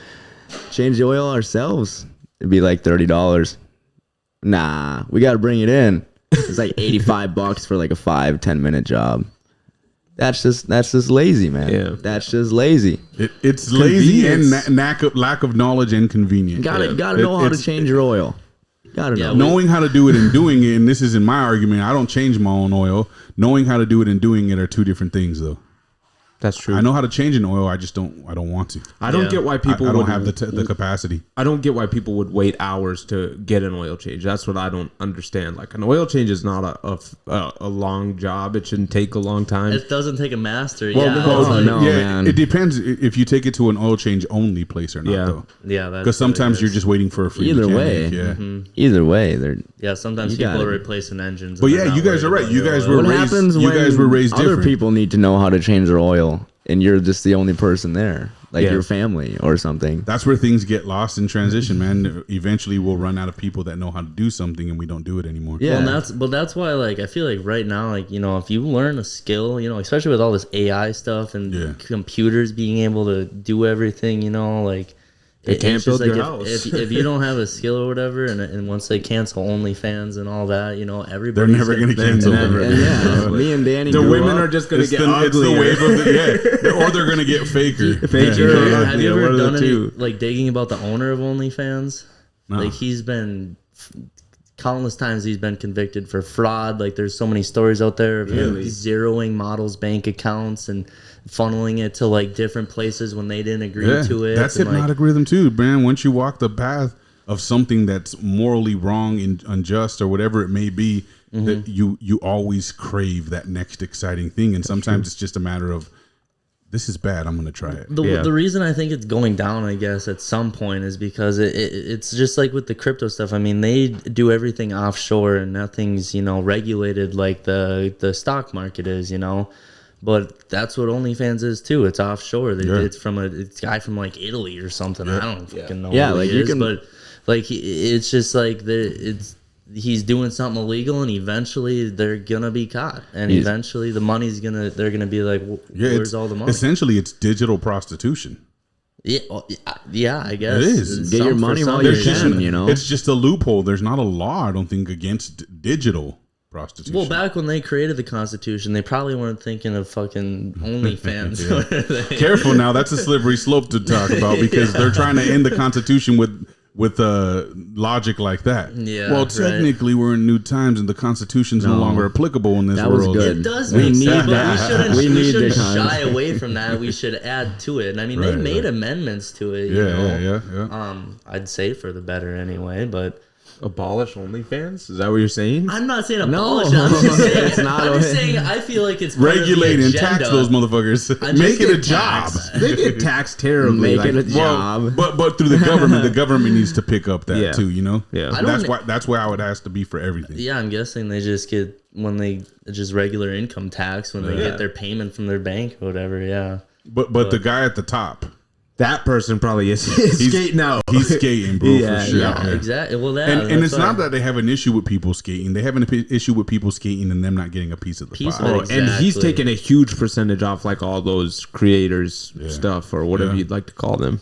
C: Change the oil ourselves. It'd be like $30. Nah, we gotta bring it in. It's like $85 for like a 5-10 minute job. That's just lazy, man.
B: Yeah.
C: That's just lazy.
A: It's lazy and
B: Convenience.
A: lack of knowledge and convenience.
C: Gotta know how to change your oil. Gotta know.
A: Knowing how to do it and doing it, and this is in my argument, I don't change my own oil. Knowing how to do it and doing it are two different things, though.
B: that's true.
A: I know how to change an oil, I don't want to.
B: I don't
E: Yeah.
B: get why people
A: I don't
B: would
A: have the capacity.
B: I don't get why people would wait hours to get an oil change. That's what I don't understand. Like an oil change is not a long job. It shouldn't take a long time.
E: It doesn't take a master.
A: Well,
E: Yeah.
A: well,
E: it's like-
C: no.
A: yeah,
C: man.
A: it depends if you take it to an oil change only place or not,
B: Yeah.
A: though.
E: Yeah. That's
A: Because
E: what it
A: sometimes
E: is.
A: you're just waiting for a free
C: Either
A: mechanic,
C: way.
A: yeah.
C: Either way, they're
E: Yeah. Sometimes
C: You
E: people
C: gotta-
E: are replacing engines.
A: But
E: and they're
A: yeah,
E: not
A: you guys
E: worried
A: are right.
E: about
A: You
E: the
A: guys
E: oil.
A: were
C: what
A: raised.
C: happens
A: You
C: when
A: guys were raised
C: other
A: different.
C: people need to know how to change their oil and you're just the only person there, like
B: Yeah.
C: your family or something.
A: That's where things get lost in transition, man. Eventually, we'll run out of people that know how to do something, and we don't do it anymore.
C: Yeah.
E: Well, that's why, like, I feel like right now, like, you know, if you learn a skill, you know, especially with all this AI stuff and
A: Yeah.
E: computers being able to do everything, you know, like,
B: They can't
E: it's just
B: build
E: like
B: your house.
E: if you don't have a skill or whatever, and once they cancel OnlyFans and all that, you know,
A: They're
E: everybody's
A: never going to cancel.
B: never.
C: And yeah, me and Danny.
B: The
C: grew
B: women
C: up-
B: are just gonna
A: It's
B: get
A: the
B: uglier.
A: wave of the or they're going to get faker.
B: Faker or
E: Have you
B: uglier, one
E: ever
B: of the
E: done any
B: two.
E: like digging about the owner of OnlyFans?
A: No.
E: Like he's been countless times he's been convicted for fraud. Like there's so many stories out there of him
B: Really?
E: zeroing models' bank accounts and funneling it to like different places when they didn't agree to it.
A: That's
E: and, like,
A: hypnotic rhythm too, man. Once you walk the path of something that's morally wrong and unjust or whatever it may be, that you always crave that next exciting thing, and sometimes it's just a matter of this is bad. I'm going to try it.
E: The reason I think it's going down, I guess, at some point is because it's just like with the crypto stuff. I mean, they do everything offshore and nothing's, you know, regulated like the stock market is, you know. But that's what OnlyFans is too. It's offshore. It's a guy from like Italy or something. I don't fucking know.
C: Yeah,
E: who
C: like
E: he
C: you
E: is,
C: can-
E: but like it's just like he's doing something illegal, and eventually they're gonna be caught, and eventually the money's they're gonna be like, where's all the money?
A: Essentially, it's digital prostitution.
E: Yeah, I guess
A: It is.
C: Get your
E: Some- for
C: money
E: some
C: while you
A: There's
E: people.
A: just
C: can, you know.
A: It's just a loophole. There's not a law, I don't think, against digital prostitution.
E: Well, back when they created the Constitution, they probably weren't thinking of fucking OnlyFans. were they?
A: Careful now. That's a slippery slope to talk about because they're trying to end the Constitution with logic like that.
E: Yeah,
A: Well,
E: right.
A: technically, we're in new times, and the Constitution's no longer applicable in this
C: That was
A: world.
C: good.
E: It does
C: We
E: make
C: need
E: sense, but
C: that.
E: we
C: We need
E: shouldn't
C: the con-
E: shy away from that. We should add to it. And I mean, they
A: Right,
E: made
A: right.
E: amendments to it. You know?
A: Yeah.
E: I'd say for the better anyway, but
B: Abolish OnlyFans? Is that what you're saying?
E: I'm not saying
C: No.
E: abolish. I'm just saying.
C: It's not
E: I'm just
C: a-
E: saying. I feel like it's part of the
A: Regulate and tax
E: agenda.
A: those motherfuckers.
E: I'm
A: Make
E: just
A: it a
E: saying
A: job.
E: tax.
B: They get taxed terribly.
C: Make it a
B: like,
C: job.
A: But through the government needs to pick up that
B: Yeah.
A: too. You know.
B: Yeah. I
E: don't-
A: That's why it has to be for everything.
E: Yeah, I'm guessing they just get when they just regular income tax when they
B: Yeah.
E: get their payment from their bank or whatever. Yeah.
A: But the guy at the top,
B: that person probably is skating out.
A: he's skating, bro,
B: Yeah,
A: for sure.
E: Yeah, exactly. Well, that
A: And it's not that they have an issue with people skating. They have an issue with people skating and them not getting a piece of the
E: Piece
A: pie.
E: of it.
B: And he's
E: Exactly.
B: taking a huge percentage off like all those creators stuff or whatever
A: Yeah.
B: you'd like to call them.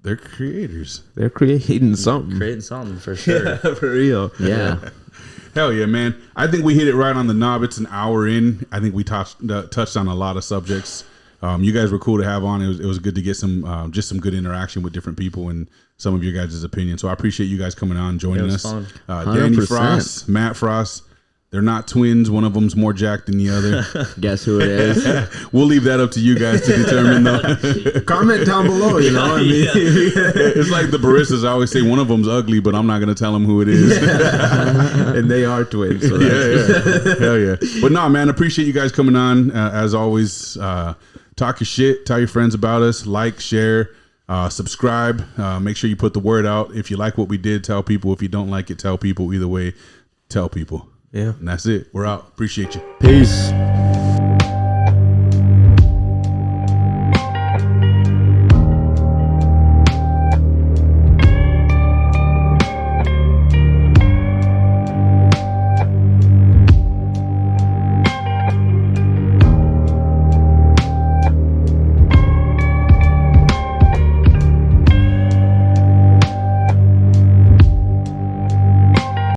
A: They're creators.
B: They're creating something.
E: creating something for sure.
B: For real.
C: Yeah.
A: Hell yeah, man. I think we hit it right on the knob. It's an hour in. I think we touched on a lot of subjects. You guys were cool to have on. It was good to get some just some good interaction with different people and some of your guys' opinions. So I appreciate you guys coming on, joining
E: It was
A: us.
E: fun.
A: Danny
C: 100%.
A: Frost, Matt Frost. They're not twins. One of them's more jacked than the other.
C: Guess who it is?
A: We'll leave that up to you guys to determine, though.
B: Comment down below. You know, I mean,
A: It's like the baristas. I always say one of them's ugly, but I'm not going to tell them who it is.
B: and they are twins. So
A: Yeah. Hell yeah. But no, man, appreciate you guys coming on. As always, talk your shit. Tell your friends about us. Like, share, subscribe. Make sure you put the word out. If you like what we did, tell people. If you don't like it, tell people. Either way, tell people.
B: Yeah.
A: And that's it. We're out. Appreciate you.
C: Peace.